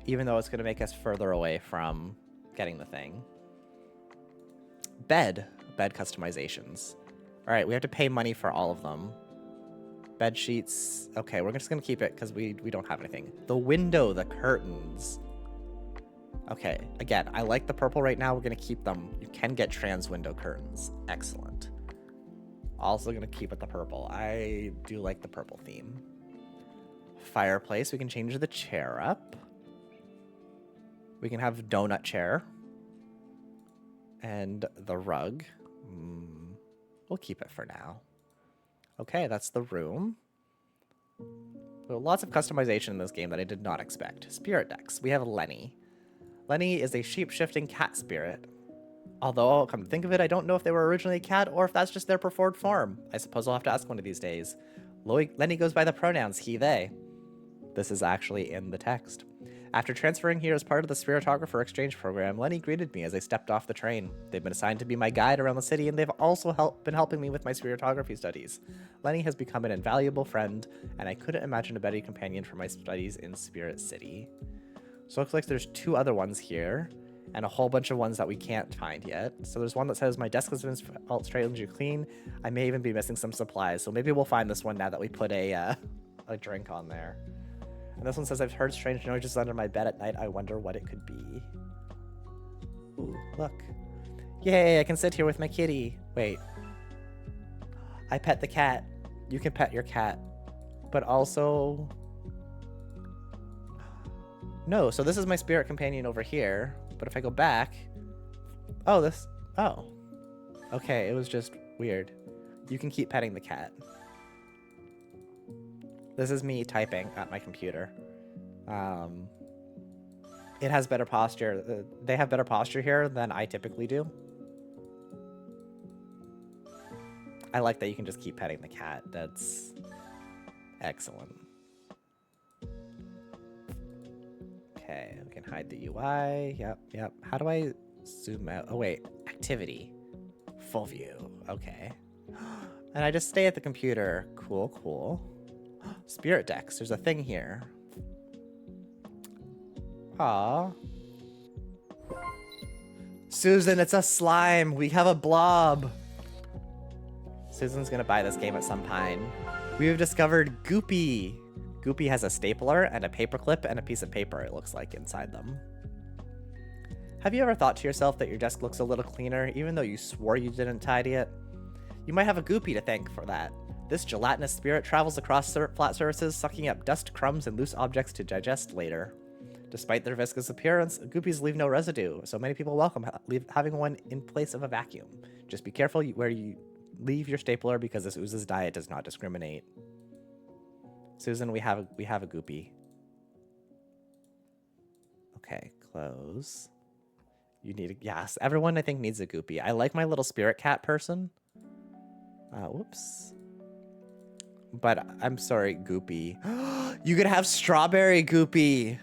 even though it's going to make us further away from getting the thing. Bed customizations. All right, we have to pay money for all of them. Bed sheets. Okay, we're just gonna keep it because we don't have anything. The window, the curtains. Okay, again, I like the purple right now. We're gonna keep them. You can get trans window curtains. Excellent. Also gonna keep it the purple. I do like the purple theme. Fireplace. We can change the chair up. We can have donut chair. And the rug. We'll keep it for now. Okay, that's the room. So lots of customization in this game that I did not expect. Spirit decks. We have Lenny. Lenny is a shape-shifting cat spirit. Although, come to think of it, I don't know if they were originally a cat or if that's just their preferred form. I suppose I'll have to ask one of these days. Lenny goes by the pronouns he, they. This is actually in the text. After transferring here as part of the Spiritographer exchange program, Lenny greeted me as I stepped off the train. They've been assigned to be my guide around the city, and they've also been helping me with my spiritography studies. Lenny has become an invaluable friend, and I couldn't imagine a better companion for my studies in Spirit City. So it looks like there's 2 other ones here, and a whole bunch of ones that we can't find yet. So there's one that says, my desk has been strangely clean. I may even be missing some supplies, so maybe we'll find this one now that we put a drink on there. And this one says, I've heard strange noises under my bed at night. I wonder what it could be. Ooh, look. Yay, I can sit here with my kitty. Wait. I pet the cat. You can pet your cat. But also... No, so this is my spirit companion over here. But if I go back... Oh, this... Oh. Okay, it was just weird. You can keep petting the cat. This is me typing at my computer. It has better posture. They have better posture here than I typically do. I like that you can just keep petting the cat. Excellent. Okay, we can hide the UI. Yep. How do I zoom out? Oh, wait. Activity. Full view. Okay. And I just stay at the computer. Cool. Spirit decks. There's a thing here. Aw. Susan, it's a slime. We have a blob. Susan's gonna buy this game at some point. We have discovered Goopy. Goopy has a stapler and a paperclip and a piece of paper, it looks like, inside them. Have you ever thought to yourself that your desk looks a little cleaner, even though you swore you didn't tidy it? You might have a Goopy to thank for that. This gelatinous spirit travels across flat surfaces, sucking up dust, crumbs, and loose objects to digest later. Despite their viscous appearance, Goopies leave no residue, so many people welcome having one in place of a vacuum. Just be careful where you leave your stapler, because this ooze's diet does not discriminate. Susan, we have a Goopy. Okay, close. You need a... Yes, everyone I think needs a Goopy. I like my little spirit cat person. Whoops. But I'm sorry, Goopy. You could have strawberry Goopy.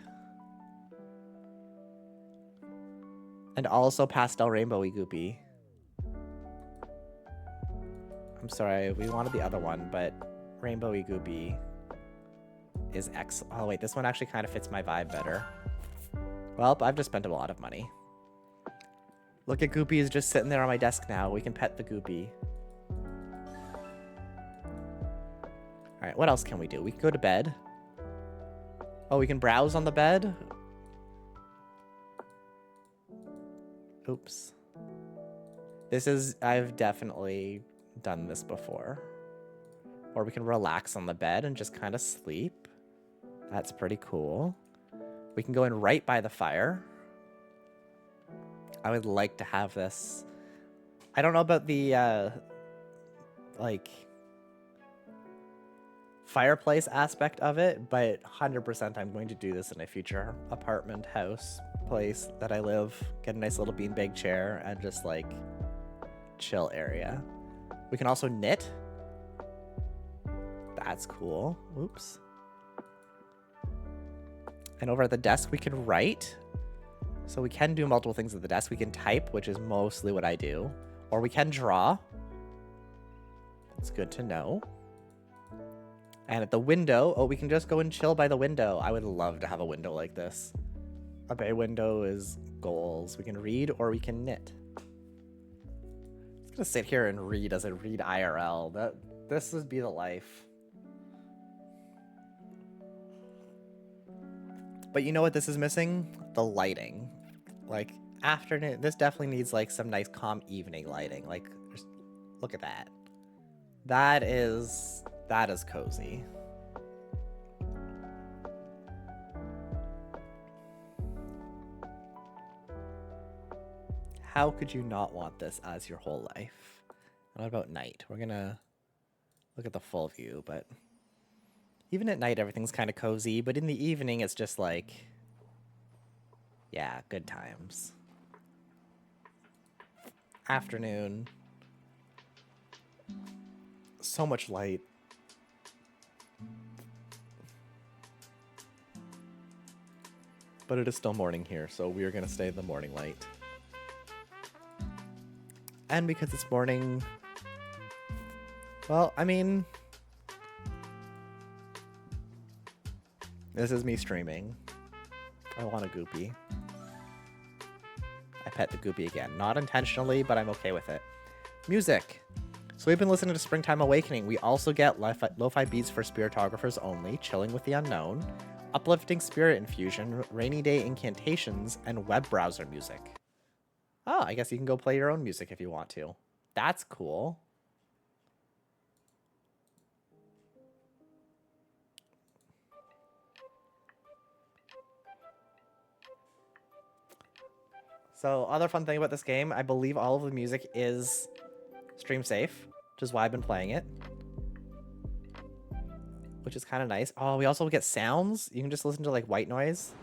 And also pastel rainbowy Goopy. I'm sorry, we wanted the other one, but rainbowy Goopy is excellent. Oh wait, this one actually kind of fits my vibe better. Well, I've just spent a lot of money. Look at Goopy is just sitting there on my desk now. We can pet the Goopy. Alright, what else can we do? We can go to bed. Oh, we can browse on the bed? Oops. I've definitely done this before. Or we can relax on the bed and just kind of sleep. That's pretty cool. We can go in right by the fire. I would like to have this. I don't know about the, like, fireplace aspect of it, but 100% I'm going to do this in a future apartment house place that I live. Get a nice little beanbag chair and just, like, chill area. We can also knit. That's cool. Oops. And over at the desk, we can write. So we can do multiple things at the desk. We can type, which is mostly what I do. Or we can draw. That's good to know. And at the window, oh, we can just go and chill by the window. I would love to have a window like this. A bay window is goals. We can read or we can knit. I'm just gonna sit here and read as I read IRL. This would be the life. But you know what this is missing? The lighting. Like, afternoon, this definitely needs, like, some nice calm evening lighting. Like, just look at that. That is cozy. How could you not want this as your whole life? What about night? We're gonna look at the full view, but even at night, everything's kind of cozy, but in the evening, it's just like, yeah, good times. Afternoon. So much light. But it is still morning here, so we are going to stay in the morning light. And because it's morning, well, I mean, this is me streaming. I want a Goopy. I pet the Goopy again. Not intentionally, but I'm okay with it. Music. So we've been listening to Springtime Awakening. We also get lo-fi beats for spiritographers only, Chilling with the Unknown, uplifting spirit infusion, rainy day incantations, and web browser music. Oh, I guess you can go play your own music if you want to. That's cool. So, other fun thing about this game, I believe all of the music is stream safe, which is why I've been playing it. Which is kind of nice. Oh, we also get sounds. You can just listen to, like, white noise.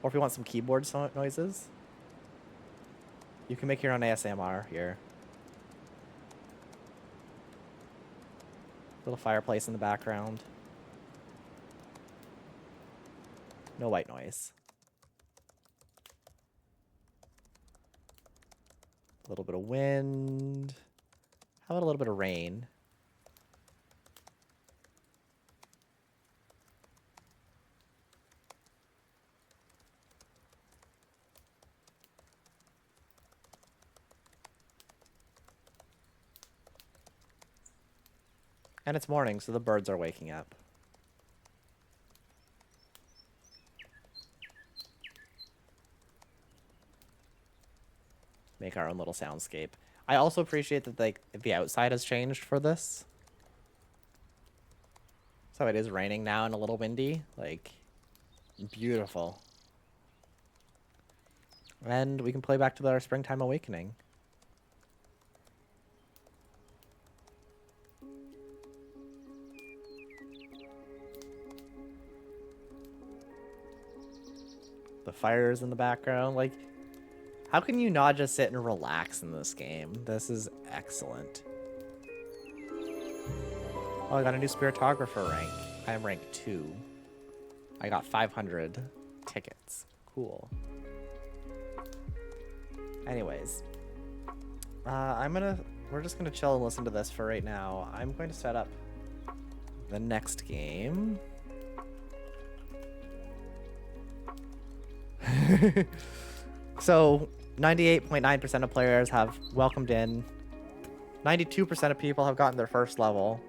Or if you want some keyboard noises, you can make your own ASMR here. Little fireplace in the background. No white noise. A little bit of wind. How about a little bit of rain? And it's morning, so the birds are waking up. Make our own little soundscape. I also appreciate that the outside has changed for this. So it is raining now and a little windy. Like, beautiful. And we can play back to our Springtime Awakening. The fires in the background. Like, how can you not just sit and relax in this game? This is excellent. Oh, I got a new Spiritographer rank. I am rank 2. I got 500 tickets. Cool. Anyways. We're just gonna chill and listen to this for right now. I'm going to set up the next game. So 98.9% of players have welcomed in. 92% of people have gotten their first level.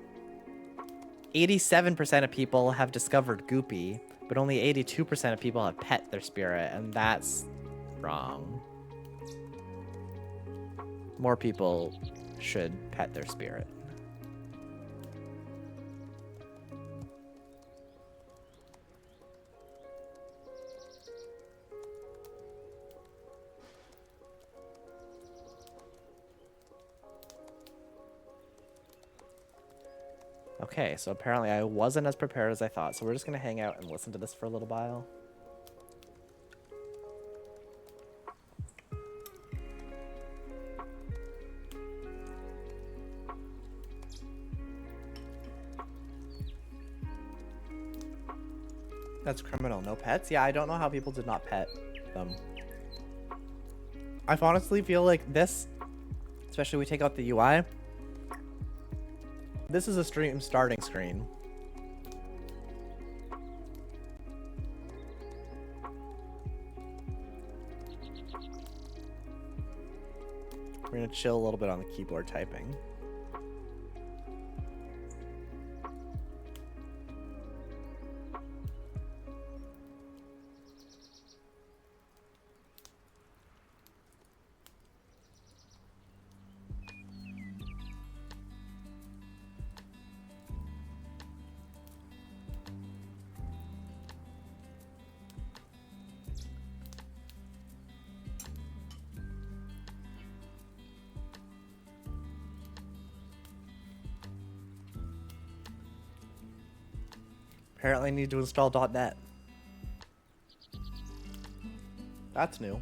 87% of people have discovered Goopy, but only 82% of people have pet their spirit, and that's wrong. More people should pet their spirit. Okay, so apparently I wasn't as prepared as I thought, so we're just gonna hang out and listen to this for a little while. That's criminal. No pets? Yeah, I don't know how people did not pet them. I honestly feel like this, especially we take out the UI, this is a stream starting screen. We're gonna chill a little bit on the keyboard typing. Apparently I need to install .NET. That's new.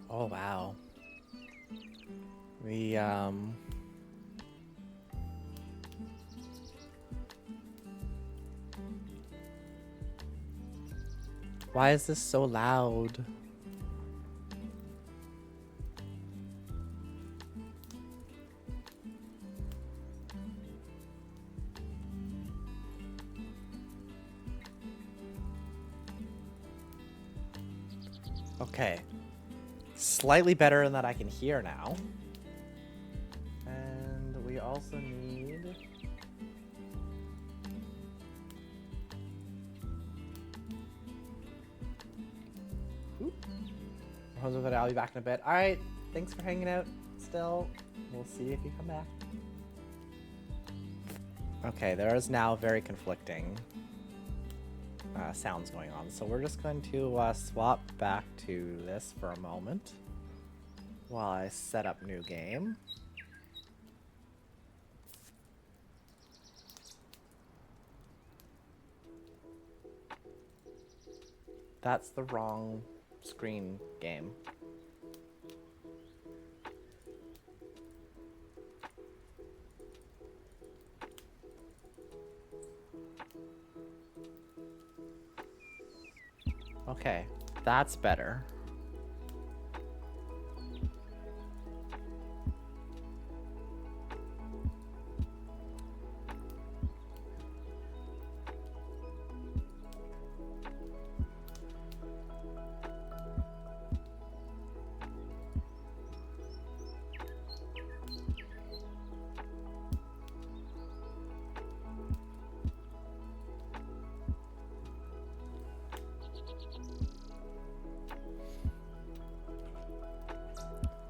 Oh, wow. Why is this so loud? Okay. Slightly better in that I can hear now. And we also need... I'll be back in a bit. Alright, thanks for hanging out still. We'll see if you come back. Okay, there is now very conflicting sounds going on. So we're just going to swap back to this for a moment. while I set up new game. That's the wrong screen game. Okay, that's better.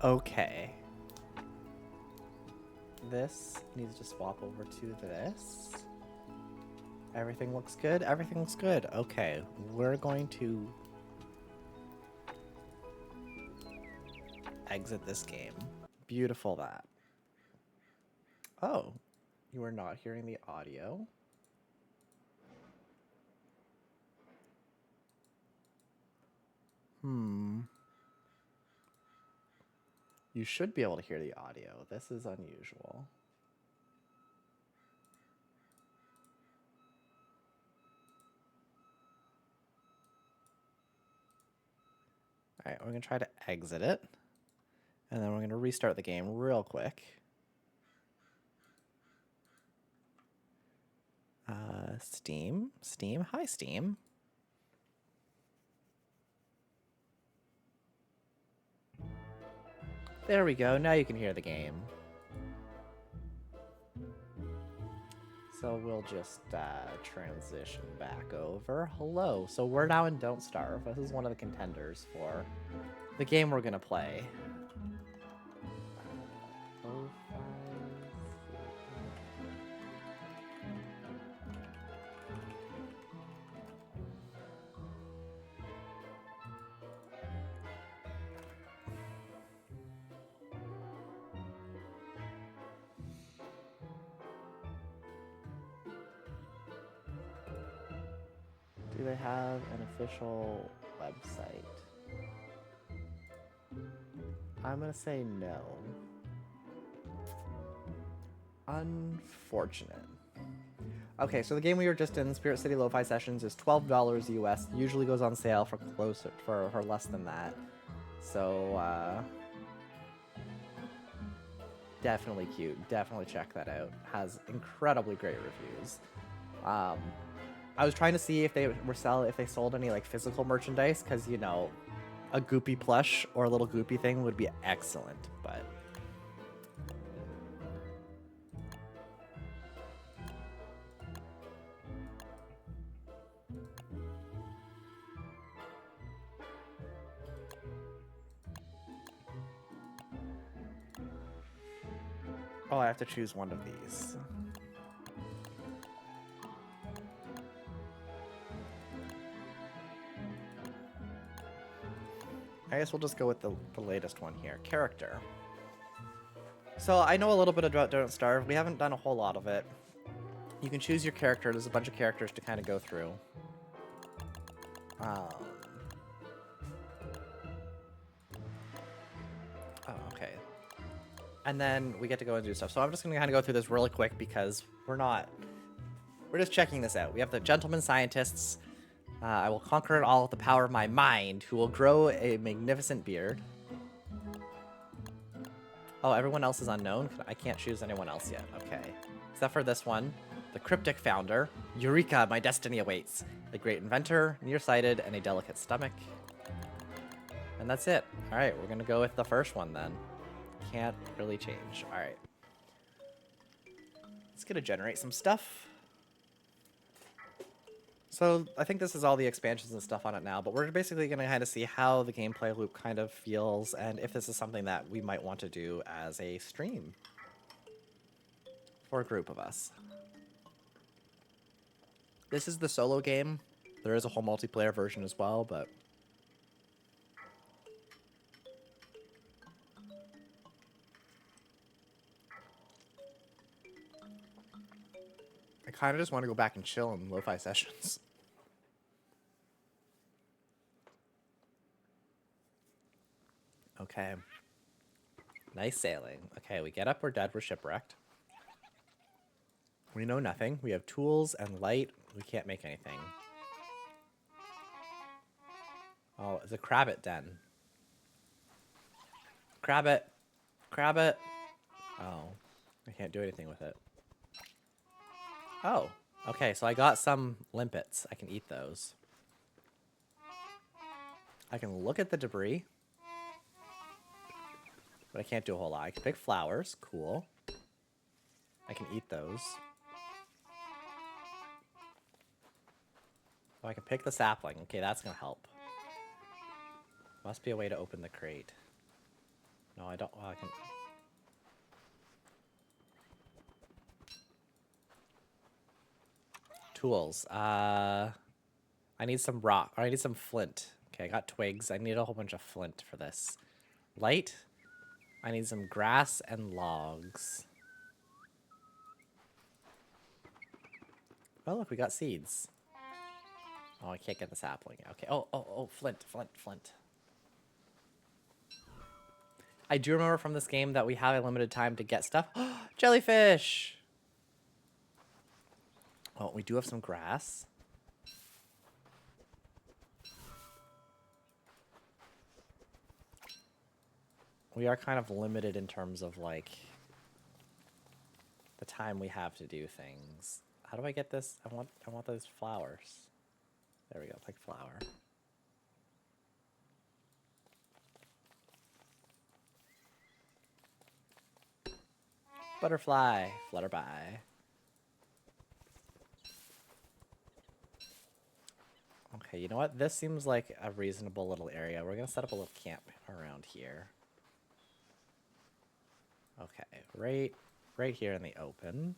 Okay. This needs to swap over to this. Everything looks good? Everything looks good. Okay, we're going to exit this game. Beautiful that. Oh, you are not hearing the audio? You should be able to hear the audio. This is unusual. All right, we're going to try to exit it. And then we're going to restart the game real quick. Steam. Hi, Steam. There we go. Now you can hear the game. So we'll just transition back over. Hello. So we're now in Don't Starve. This is one of the contenders for the game we're going to play. Do they have an official website? I'm gonna say no. Unfortunate. Okay, so the game we were just in, Spirit City Lo-Fi Sessions, is $12 US. Usually goes on sale for less than that. So definitely cute. Definitely check that out. Has incredibly great reviews. I was trying to see if they sold any like physical merchandise, because you know, a Goopy plush or a little Goopy thing would be excellent, but oh, I have to choose one of these. I guess we'll just go with the latest one here. Character. So I know a little bit about Don't Starve. We haven't done a whole lot of it. You can choose your character. There's a bunch of characters to kind of go through. Oh, okay. And then we get to go and do stuff. So I'm just going to kind of go through this really quick because we're just checking this out. We have the Gentleman Scientists. I will conquer it all with the power of my mind, who will grow a magnificent beard. Oh, everyone else is unknown? I can't choose anyone else yet. Okay. Except for this one. The Cryptic Founder. Eureka, my destiny awaits. A great inventor, nearsighted, and a delicate stomach. And that's it. Alright, we're going to go with the first one then. Can't really change. Alright. It's going to generate some stuff. So I think this is all the expansions and stuff on it now, but we're basically going to kind of see how the gameplay loop kind of feels and if this is something that we might want to do as a stream for a group of us. This is the solo game. There is a whole multiplayer version as well, but kind of just want to go back and chill in lo-fi sessions. Okay. Nice sailing. Okay, we get up, we're dead, we're shipwrecked. We know nothing. We have tools and light. We can't make anything. Oh, it's a crabbit den. Crabbit. Crabbit. Oh, I can't do anything with it. Oh, okay, so I got some limpets. I can eat those. I can look at the debris. But I can't do a whole lot. I can pick flowers. Cool. I can eat those. Oh, I can pick the sapling. Okay, that's gonna help. Must be a way to open the crate. No, I don't. Well, I can. Tools. I need some rock. Or I need some flint. Okay, I got twigs. I need a whole bunch of flint for this. Light. I need some grass and logs. Oh, look, we got seeds. Oh, I can't get the sapling. Okay. Oh, flint. I do remember from this game that we have a limited time to get stuff. Jellyfish! Oh, we do have some grass. We are kind of limited in terms of, like, the time we have to do things. How do I get this? I want those flowers. There we go, pick flower. Butterfly, flutter by. Okay, you know what? This seems like a reasonable little area. We're gonna set up a little camp around here. Okay, right here in the open.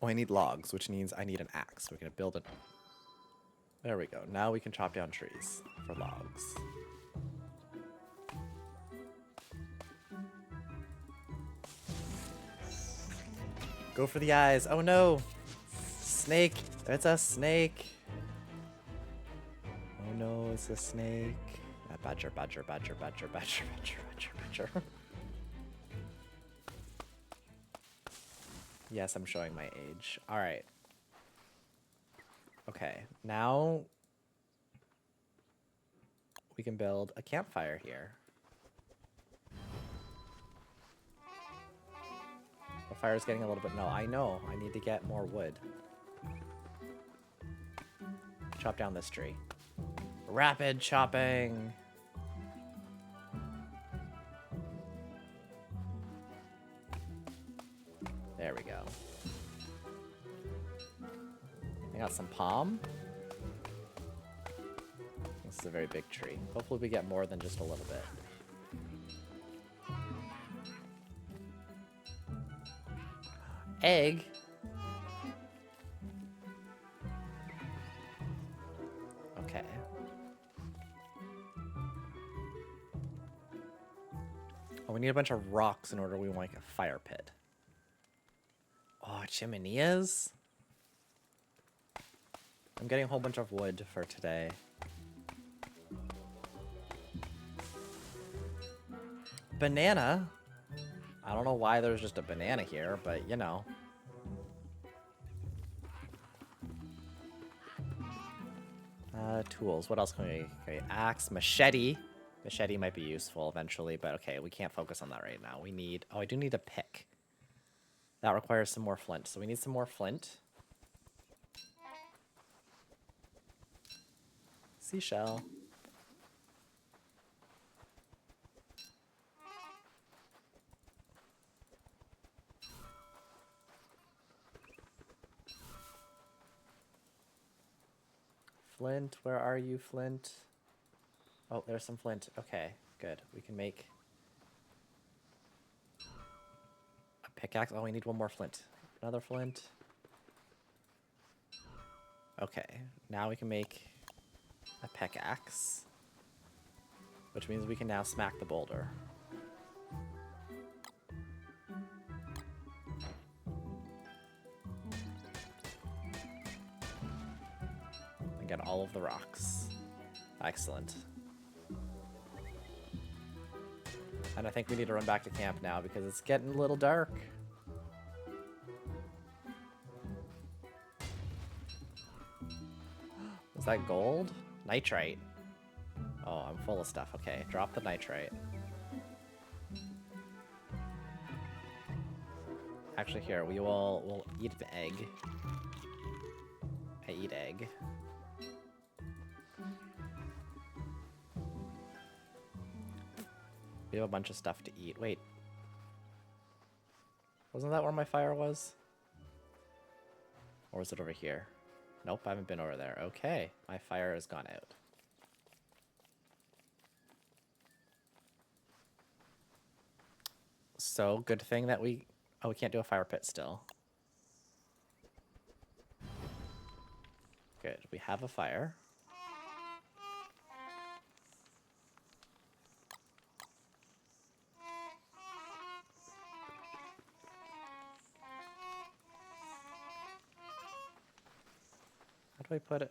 Oh, I need logs, which means I need an axe. We're gonna build it. There we go. Now we can chop down trees for logs. Go for the eyes. Oh no! Snake! It's a snake! Oh no, it's a snake. Badger. Yes, I'm showing my age. Alright. Okay, now we can build a campfire here. The fire's getting a little bit... No, I know. I need to get more wood. Chop down this tree. Rapid chopping! There we go. I got some palm. This is a very big tree. Hopefully we get more than just a little bit. Egg? Okay. Oh, we need a bunch of rocks in order we want like a fire pit. Oh, chimeneas? I'm getting a whole bunch of wood for today. Banana? I don't know why there's just a banana here, but you know. Tools. What else can we... Okay, axe, machete. Machete might be useful eventually, but okay, we can't focus on that right now. We need... Oh, I do need a pick. That requires some more flint, so we need some more flint. Seashell. Flint, where are you, Flint? Oh, there's some flint. Okay, good. We can make a pickaxe. Oh, we need one more flint. Another flint. Okay, now we can make a pickaxe, which means we can now smack the boulder. get all of the rocks. Excellent. And I think we need to run back to camp now because it's getting a little dark. Is that gold? Nitrite. Oh, I'm full of stuff. Okay, drop the nitrite. Actually, here, we'll eat an egg. I eat egg. We have a bunch of stuff to eat. Wait. Wasn't that where my fire was? Or was it over here? Nope, I haven't been over there. Okay, my fire has gone out. So, good thing that we... Oh, we can't do a fire pit still. Good, we have a fire.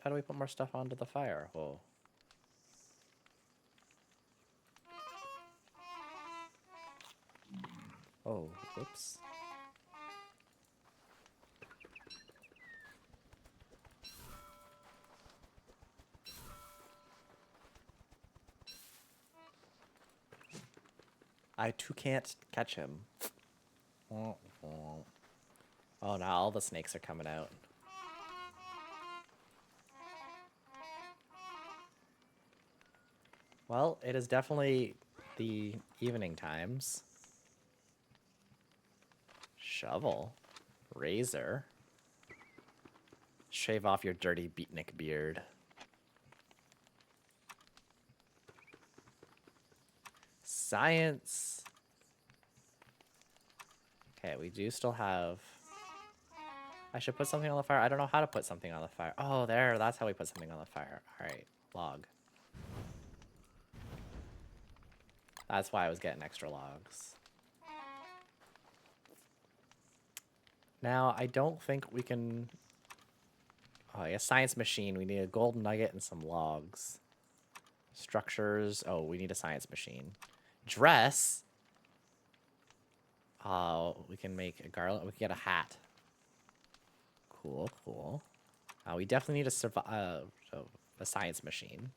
How do we put more stuff onto the fire? Whoa. Oh, whoops. I too can't catch him. Oh, now all the snakes are coming out. Well, it is definitely the evening times. Shovel. Razor. Shave off your dirty beatnik beard. Science. Okay, we do still have... I should put something on the fire. I don't know how to put something on the fire. Oh, there. That's how we put something on the fire. Alright, log. That's why I was getting extra logs. Now, I don't think we can... Oh, yeah, science machine. We need a gold nugget and some logs. Structures. Oh, we need a science machine. Dress. Oh, we can make a garland. We can get a hat. Cool, cool. We definitely need a science machine.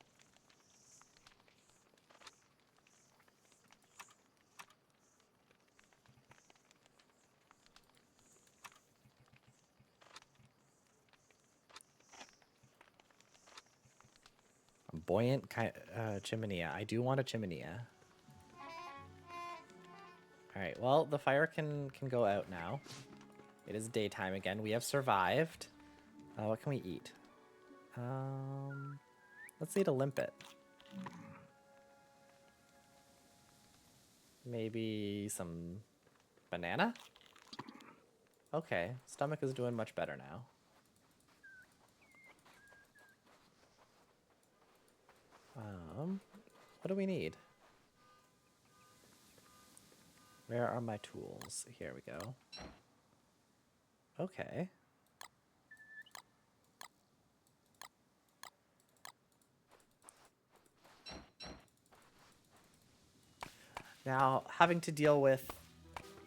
A buoyant chimenea. I do want a chimenea. Alright, well, the fire can go out now. It is daytime again. We have survived. What can we eat? Let's eat a limpet. Maybe some banana? Okay, stomach is doing much better now. What do we need? Where are my tools? Here we go. Okay. Now, having to deal with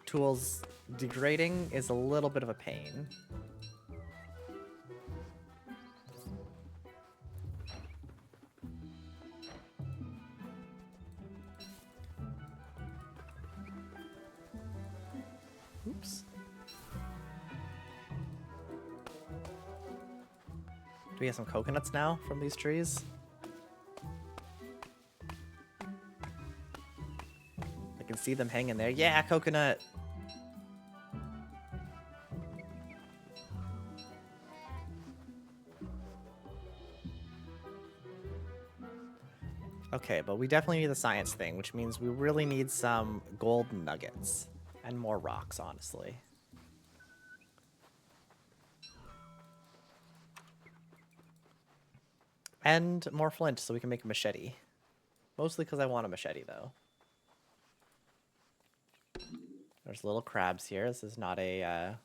tools degrading is a little bit of a pain. Oops. Do we have some coconuts now from these trees? I can see them hanging there. Yeah, coconut! Okay, but we definitely need the science thing, which means we really need some gold nuggets. And more rocks, honestly. And more flint so we can make a machete. Mostly because I want a machete, though. There's little crabs here. This is not a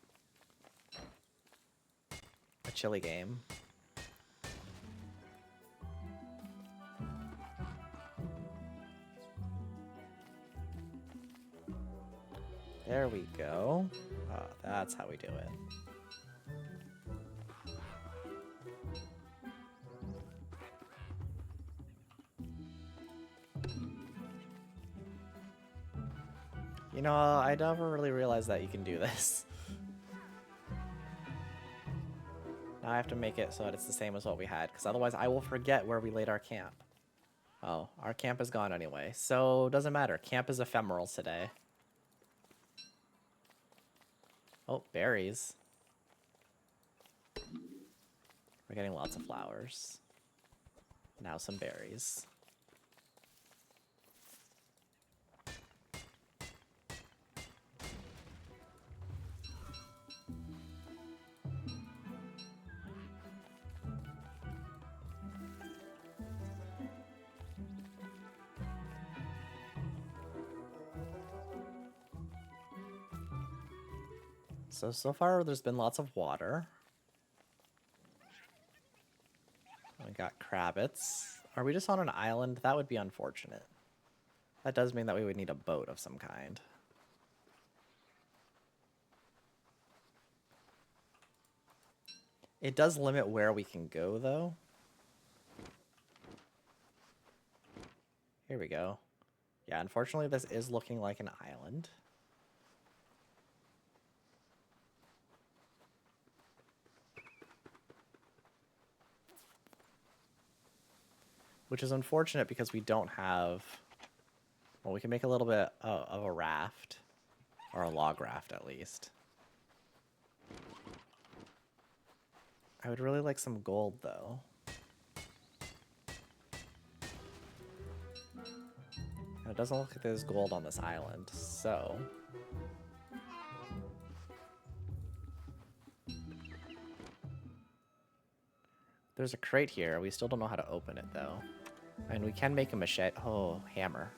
chili game. There we go. Oh, that's how we do it. You know, I never really realized that you can do this. Now I have to make it so that it's the same as what we had, because otherwise I will forget where we laid our camp. Oh, our camp is gone anyway, so doesn't matter. Camp is ephemeral today. Oh, berries. We're getting lots of flowers. Now some berries. So far there's been lots of water. We got crabbits. Are we just on an island? That would be unfortunate. That does mean that we would need a boat of some kind. It does limit where we can go, though. Here we go. Yeah, unfortunately this is looking like an island. Which is unfortunate because we don't have... Well, we can make a little bit of a raft. Or a log raft, at least. I would really like some gold, though. And it doesn't look like there's gold on this island, so... There's a crate here. We still don't know how to open it, though. And we can make a machete. Oh, hammer.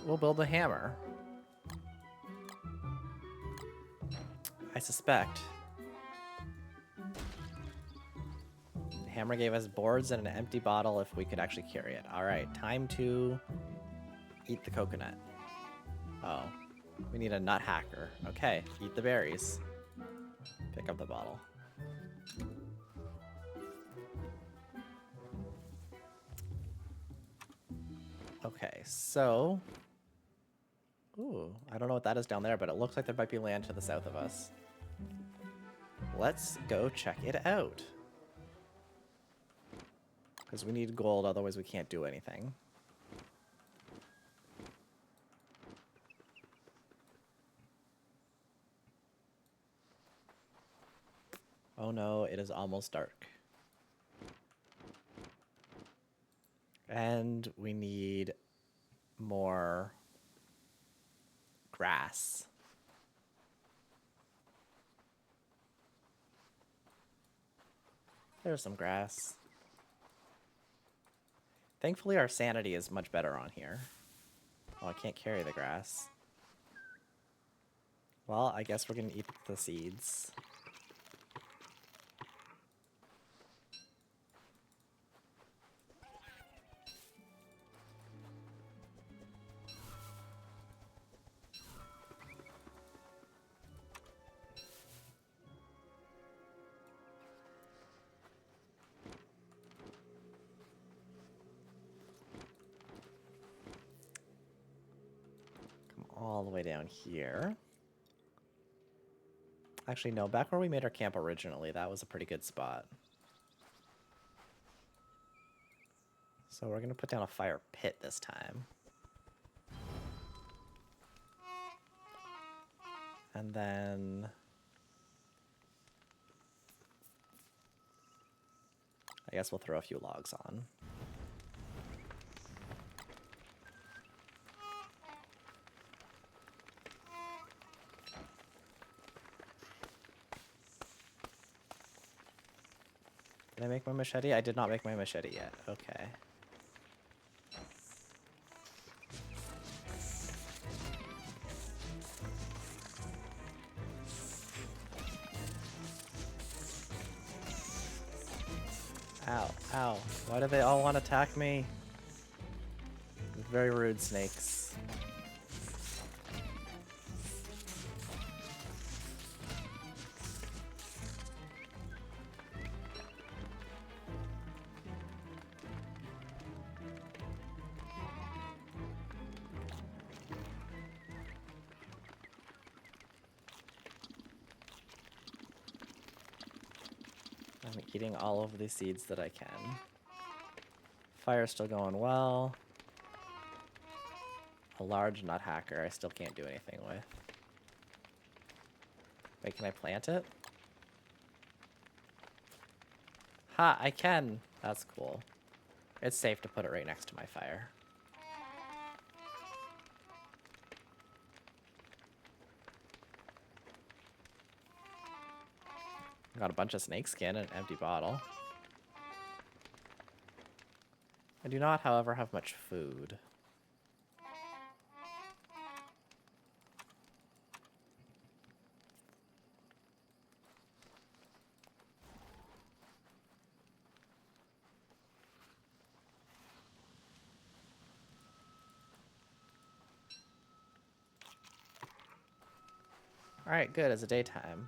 We'll build a hammer. I suspect. The hammer gave us boards and an empty bottle if we could actually carry it. Alright, time to eat the coconut. Oh, we need a nut hacker. Okay, eat the berries. Pick up the bottle. Okay, so... Ooh, I don't know what that is down there, but it looks like there might be land to the south of us. Let's go check it out. Because we need gold, otherwise we can't do anything. Oh no, it is almost dark. And we need more grass. There's some grass. Thankfully our sanity is much better on here. Oh, I can't carry the grass. Well, I guess we're gonna eat the seeds. All the way down here. Actually, no, back where we made our camp originally, that was a pretty good spot. So we're gonna put down a fire pit this time. And then... I guess we'll throw a few logs on. Did I make my machete? I did not make my machete yet. Okay. Ow, ow. Why do they all want to attack me? Very rude, snakes. I'm eating all of the seeds that I can. Fire's still going well. A large nut hacker I still can't do anything with. Wait, can I plant it? Ha, I can. That's cool. It's safe to put it right next to my fire. Got a bunch of snake skin and an empty bottle. I do not, however, have much food. Alright, good. It's a daytime.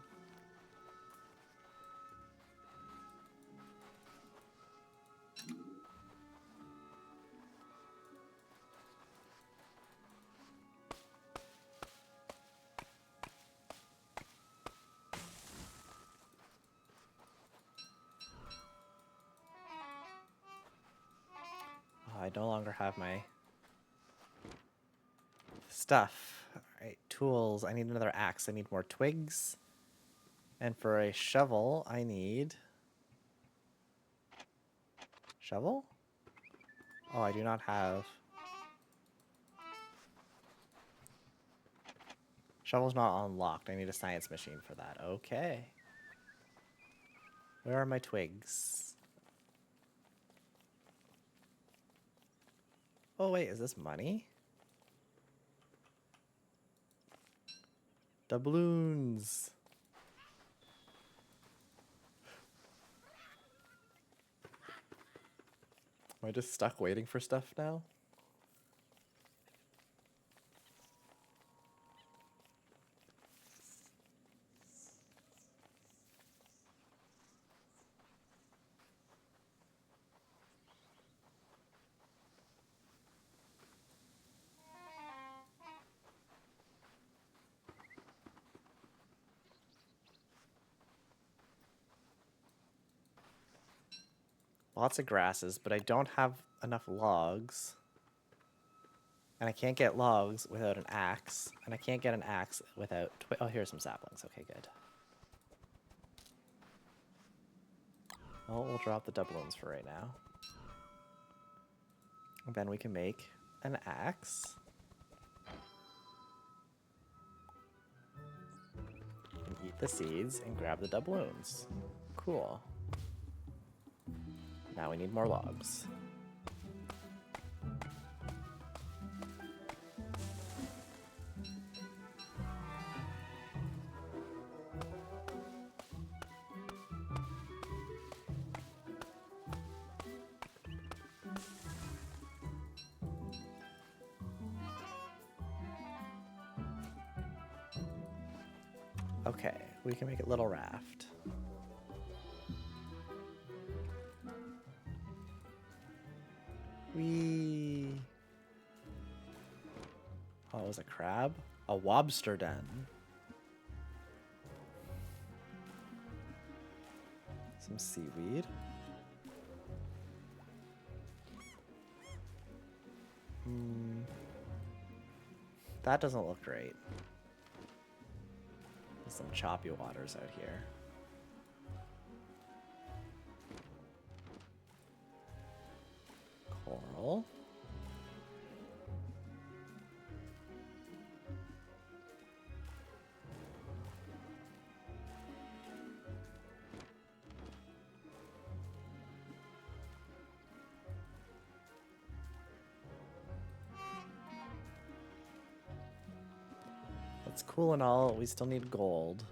Oh, I no longer have my stuff. Alright, tools. I need another axe. I need more twigs. And for a shovel, I need... Shovel? Oh, I do not have... Shovel's not unlocked. I need a science machine for that. Okay. Where are my twigs? Oh, wait. Is this money? Doubloons. Am I just stuck waiting for stuff now? Lots of grasses, but I don't have enough logs. And I can't get logs without an axe. And I can't get an axe without... Oh, here's some saplings. Okay, good. Well, we'll drop the doubloons for right now. And then we can make an axe. And eat the seeds and grab the doubloons. Cool. Now we need more logs. Okay, we can make a little raft. Whee! Oh, it was a crab? A lobster den. Some seaweed. That doesn't look great. There's some choppy waters out here. Coral. That's cool and all, we still need gold.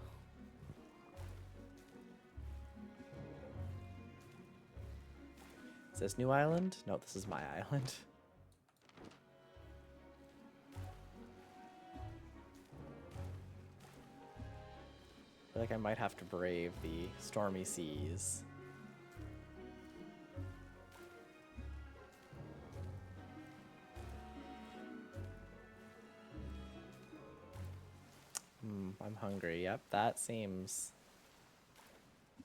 Is this new island? No, this is my island. I feel like I might have to brave the stormy seas. I'm hungry. Yep, that seems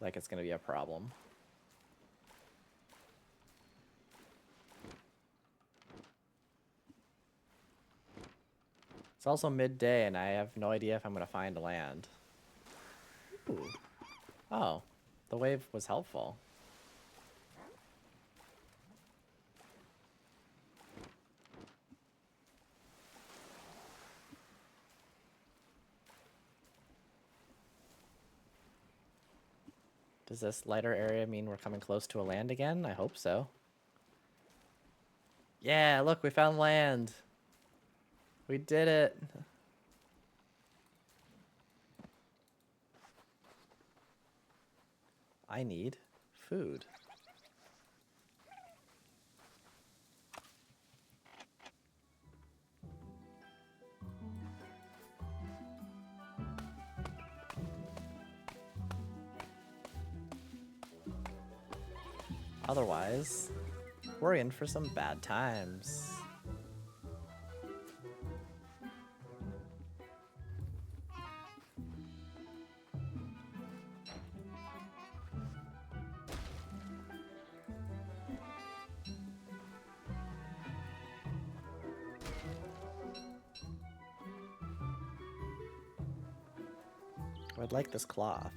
like it's gonna be a problem. It's also midday, and I have no idea if I'm gonna find land. Ooh. Oh, the wave was helpful. Does this lighter area mean we're coming close to a land again? I hope so. Yeah, look, we found land. We did it. I need food. Otherwise, we're in for some bad times. I'd like this cloth.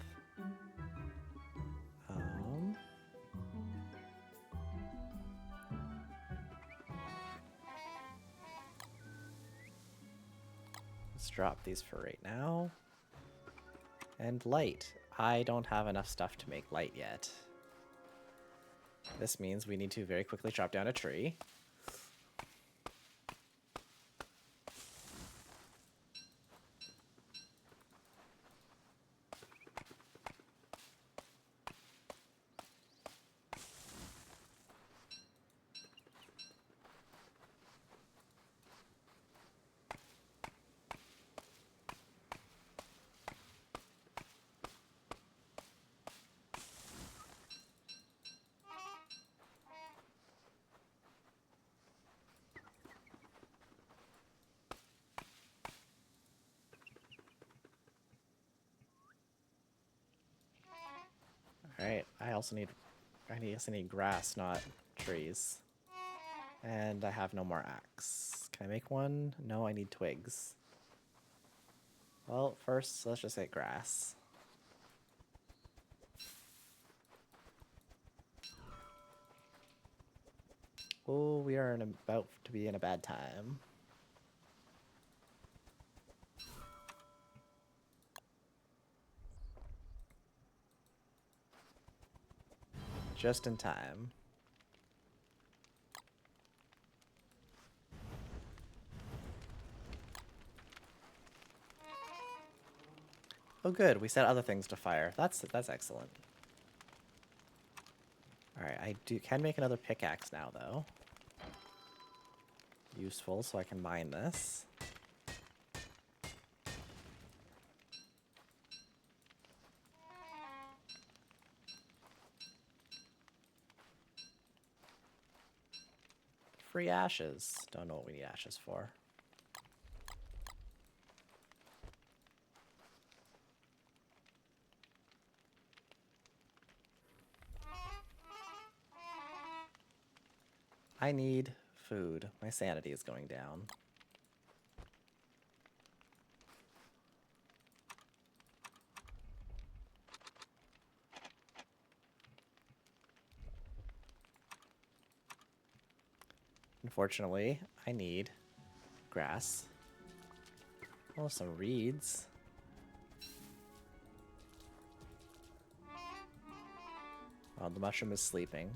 Let's drop these for right now. And light. I don't have enough stuff to make light yet. This means we need to very quickly chop down a tree. Alright, I also need grass, not trees. And I have no more axe. Can I make one? No, I need twigs. Well, first, let's just get grass. Oh, we are about to be in a bad time. Just in time. Oh good, we set other things to fire. That's excellent. Alright, I can make another pickaxe now though. Useful, so I can mine this. Free ashes. Don't know what we need ashes for. I need food. My sanity is going down. Unfortunately, I need grass. Oh, some reeds. Oh, the mushroom is sleeping.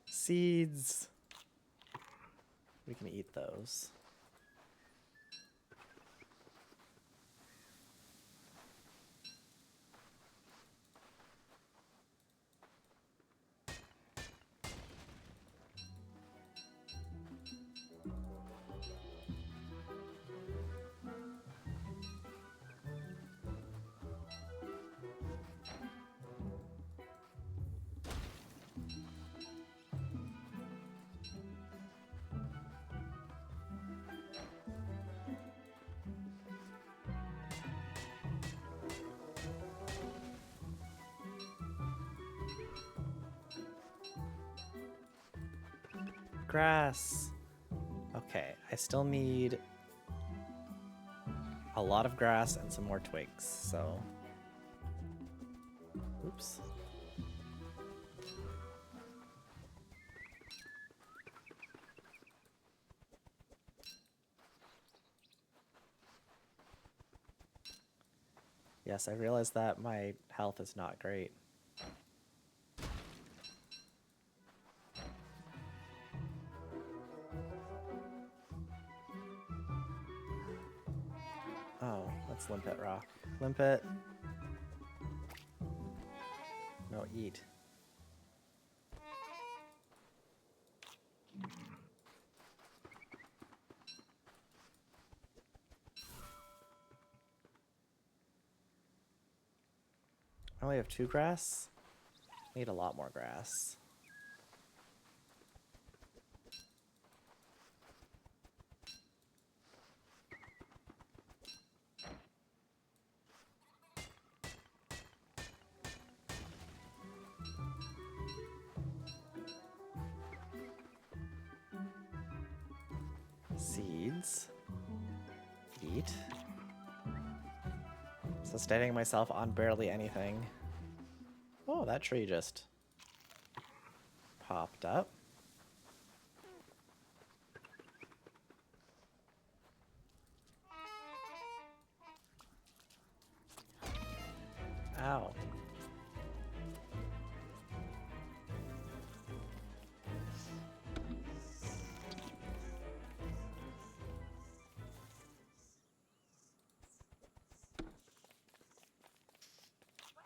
Seeds. We can eat those. grass. Okay, I still need a lot of grass and some more twigs, so... Oops. Yes, I realize that my health is not great. Oh, that's limpet rock. Limpet. No, eat. I only have 2 grass. Need a lot more grass. Seeds. Eat. Sustaining myself on barely anything. Oh, that tree just popped up. Ow.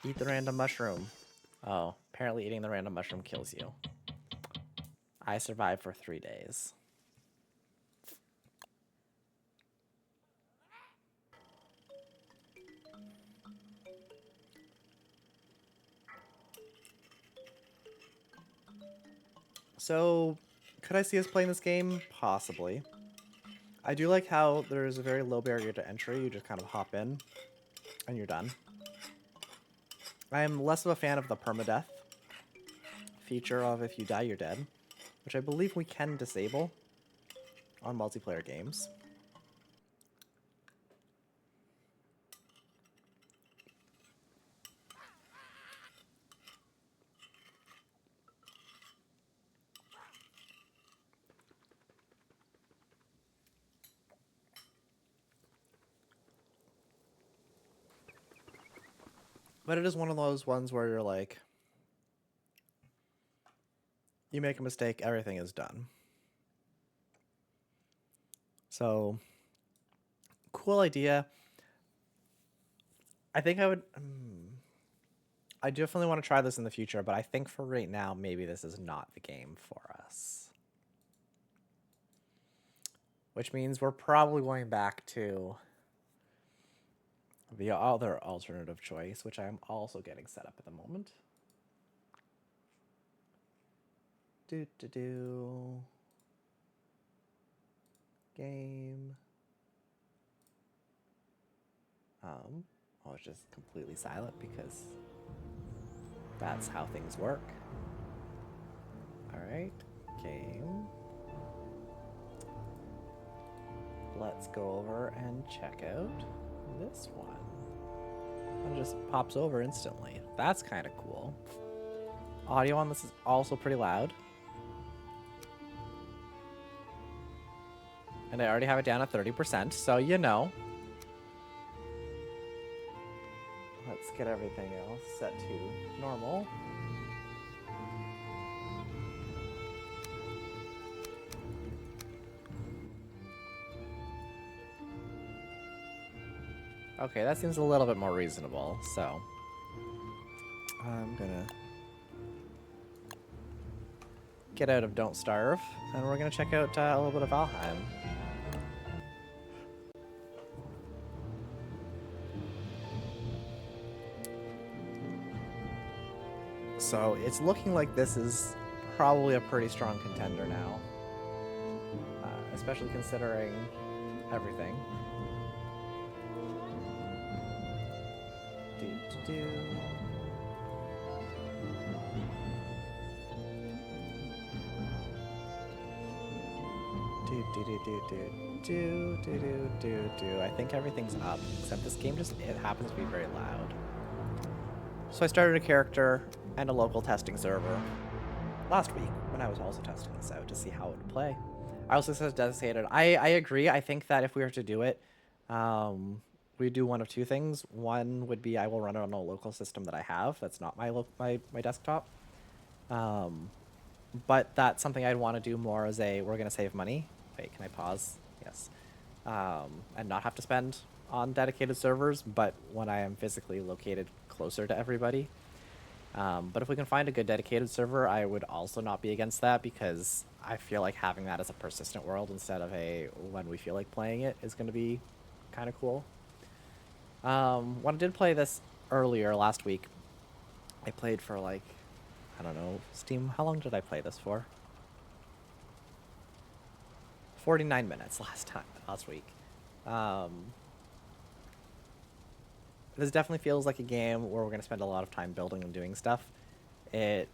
Eat the random mushroom. Oh, apparently eating the random mushroom kills you. I survived for 3 days. So, could I see us playing this game? Possibly. I do like how there's a very low barrier to entry. You just kind of hop in, and you're done. I'm less of a fan of the permadeath feature of if you die, you're dead, which I believe we can disable on multiplayer games. But it is one of those ones where you're like, you make a mistake, everything is done. So, cool idea. I think I would... I definitely want to try this in the future, but I think for right now, maybe this is not the game for us. Which means we're probably going back to the other alternative choice, which I'm also getting set up at the moment. Game. I was just completely silent because that's how things work. Alright, game. Let's go over and check out this one. It just pops over instantly. That's kind of cool. Audio on this is also pretty loud. And I already have it down at 30%, so you know. Let's get everything else set to normal. Okay, that seems a little bit more reasonable, so I'm gonna get out of Don't Starve, and we're gonna check out a little bit of Valheim. So it's looking like this is probably a pretty strong contender now, especially considering everything. I think everything's up, except this game it happens to be very loud. So I started a character and a local testing server last week when I was also testing this out to see how it would play. I also said dedicated. I agree. I think that if we were to do it, we do one of two things. One would be I will run it on a local system that I have. That's not my desktop. But that's something I'd want to do more as we're going to save money. Wait, can I pause? Yes. And not have to spend on dedicated servers, but when I am physically located closer to everybody. But if we can find a good dedicated server, I would also not be against that, because I feel like having that as a persistent world instead of a when we feel like playing it is going to be kind of cool. When I did play this earlier last week, I played for like, I don't know, Steam, how long did I play this for? 49 minutes last week. This definitely feels like a game where we're going to spend a lot of time building and doing stuff. A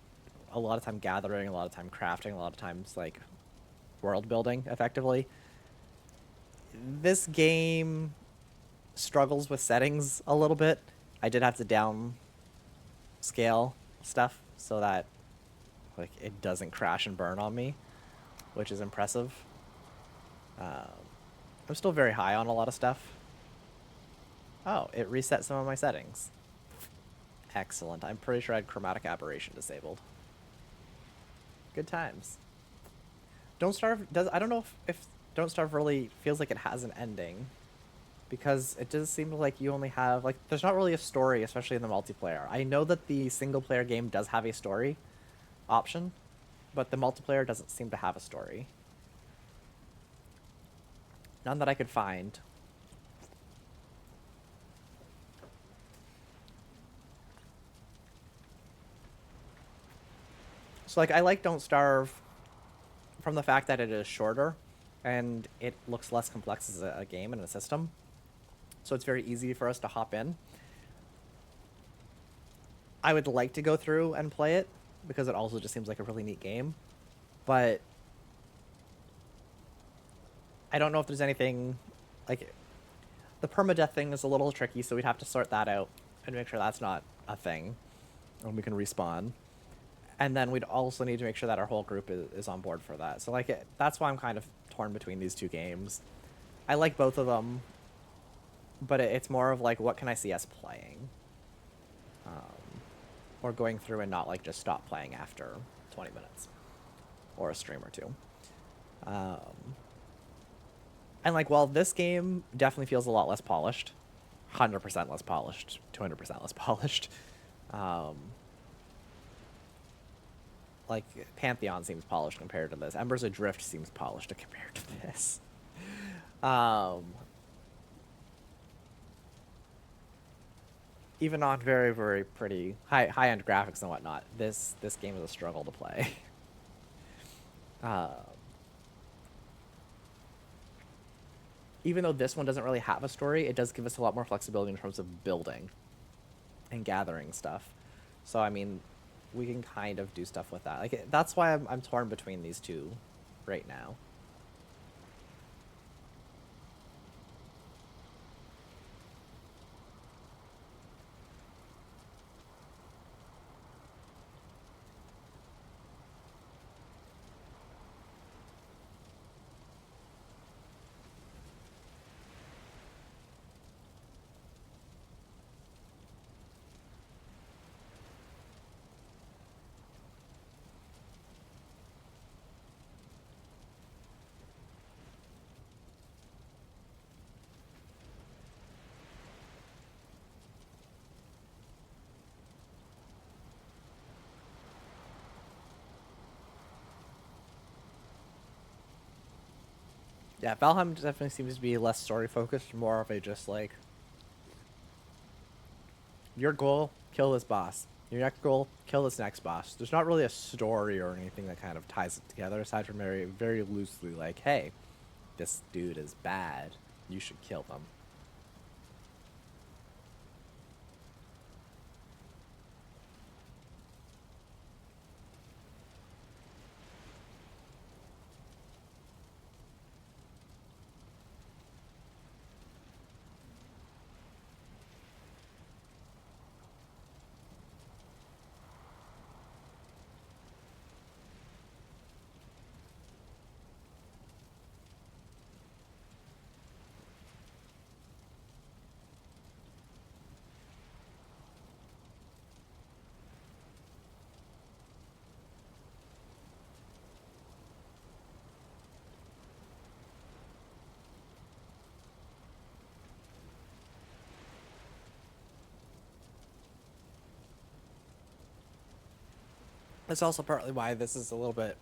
lot of time gathering, a lot of time crafting, a lot of times like world building effectively. This game struggles with settings a little bit. I did have to downscale stuff so that like it doesn't crash and burn on me, which is impressive. I'm still very high on a lot of stuff. Oh, it reset some of my settings. Excellent. I'm pretty sure I had chromatic aberration disabled. Good times. Don't Starve does. I don't know if Don't Starve really feels like it has an ending, because it does seem like you only have like there's not really a story, especially in the multiplayer. I know that the single player game does have a story option, but the multiplayer doesn't seem to have a story. None that I could find. So like I like Don't Starve from the fact that it is shorter and it looks less complex as a game and a system. So it's very easy for us to hop in. I would like to go through and play it because it also just seems like a really neat game. But I don't know if there's anything like the permadeath thing is a little tricky, so we'd have to sort that out and make sure that's not a thing and we can respawn. And then we'd also need to make sure that our whole group is on board for that. So like that's why I'm kind of torn between these two games. I like both of them, but it's more of like, what can I see us playing? Or going through and not like just stop playing after 20 minutes or a stream or two. And like, while this game definitely feels a lot less polished, 100% less polished, 200% less polished, like Pantheon seems polished compared to this. Embers Adrift seems polished compared to this. Even on very, very pretty high-end graphics and whatnot, this game is a struggle to play. Even though this one doesn't really have a story, it does give us a lot more flexibility in terms of building and gathering stuff. So I mean, we can kind of do stuff with that. Like that's why I'm torn between these two right now. Yeah, Valheim definitely seems to be less story focused, more of a just like, your goal, kill this boss. Your next goal, kill this next boss. There's not really a story or anything that kind of ties it together, aside from very, very loosely like, hey, this dude is bad. You should kill them. That's also partly why this is a little bit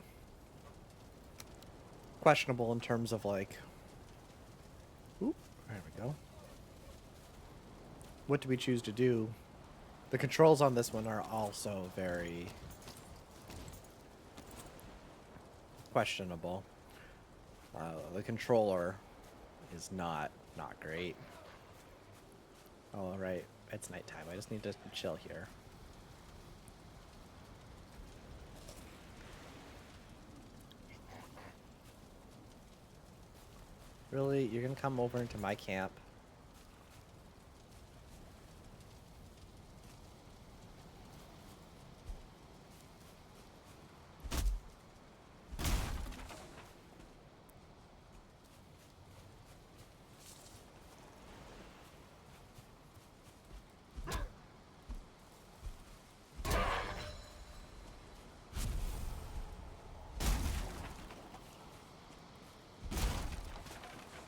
questionable in terms of like, oop, there we go. What do we choose to do? The controls on this one are also very questionable. The controller is not great. All right, it's nighttime. I just need to chill here. Really? You're gonna come over into my camp?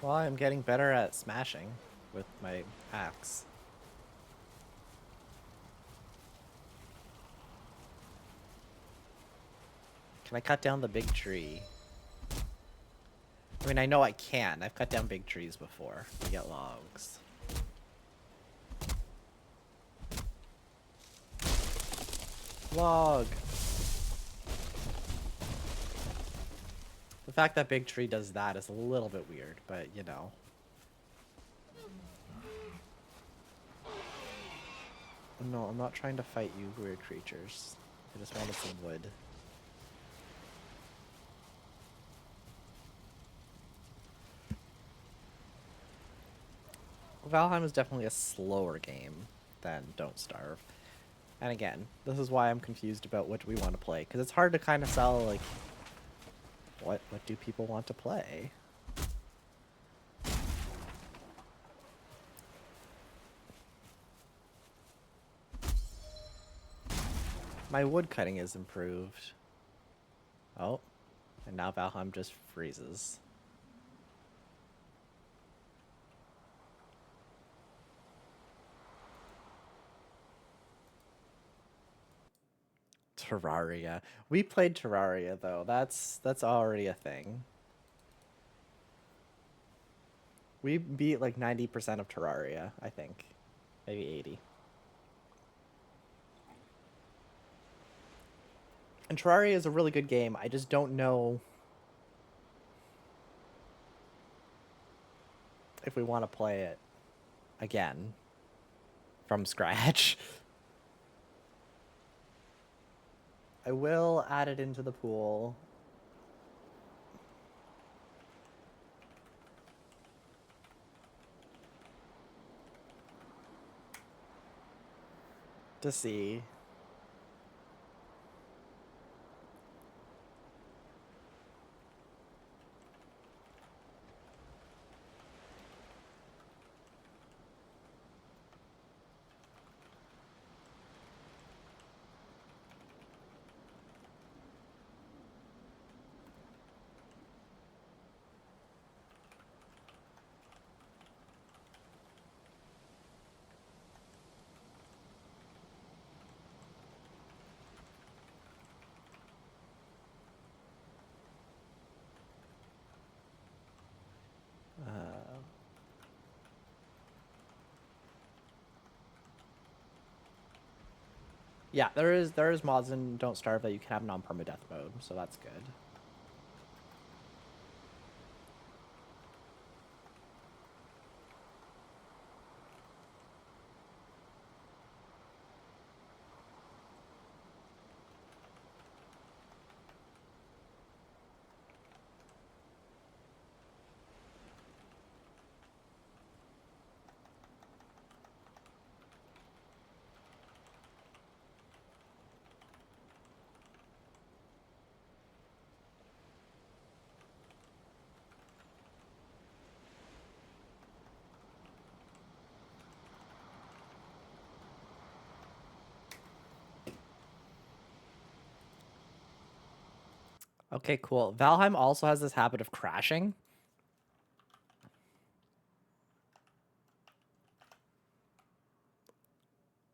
Well, I'm getting better at smashing with my axe. Can I cut down the big tree? I mean, I know I can. I've cut down big trees before to get logs. Log! The fact that big tree does that is a little bit weird, but you know. No, I'm not trying to fight you weird creatures. I just wanted some wood. Valheim is definitely a slower game than Don't Starve. And again, this is why I'm confused about what do we want to play, because it's hard to kind of sell, like, what do people want to play? My wood cutting is improved. Oh, and now Valheim just freezes. Terraria. We played Terraria though. That's already a thing. We beat like 90% of Terraria, I think. Maybe 80. And Terraria is a really good game. I just don't know if we want to play it again from scratch. I will add it into the pool. To see. Yeah, there is mods in Don't Starve that you can have non-permadeath mode, so that's good. Okay, cool. Valheim also has this habit of crashing.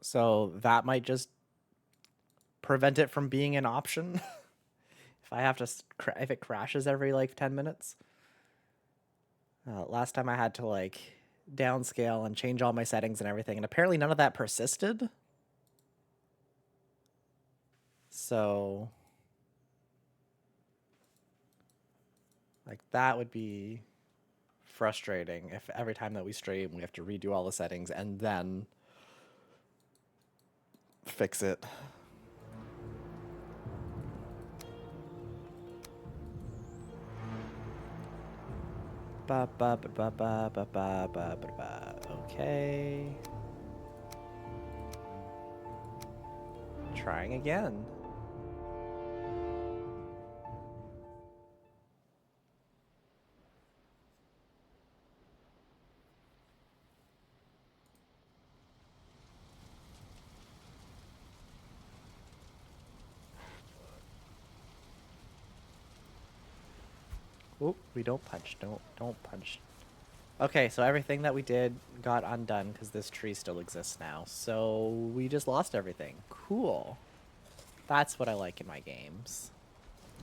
So that might just prevent it from being an option. If I have to, if it crashes every like 10 minutes. Last time I had to like downscale and change all my settings and everything, and apparently none of that persisted. So, like, that would be frustrating if every time that we stream we have to redo all the settings and then fix it. Okay. Trying again. Oop, we don't punch. Don't punch. Okay, so everything that we did got undone because this tree still exists now. So we just lost everything. Cool. That's what I like in my games.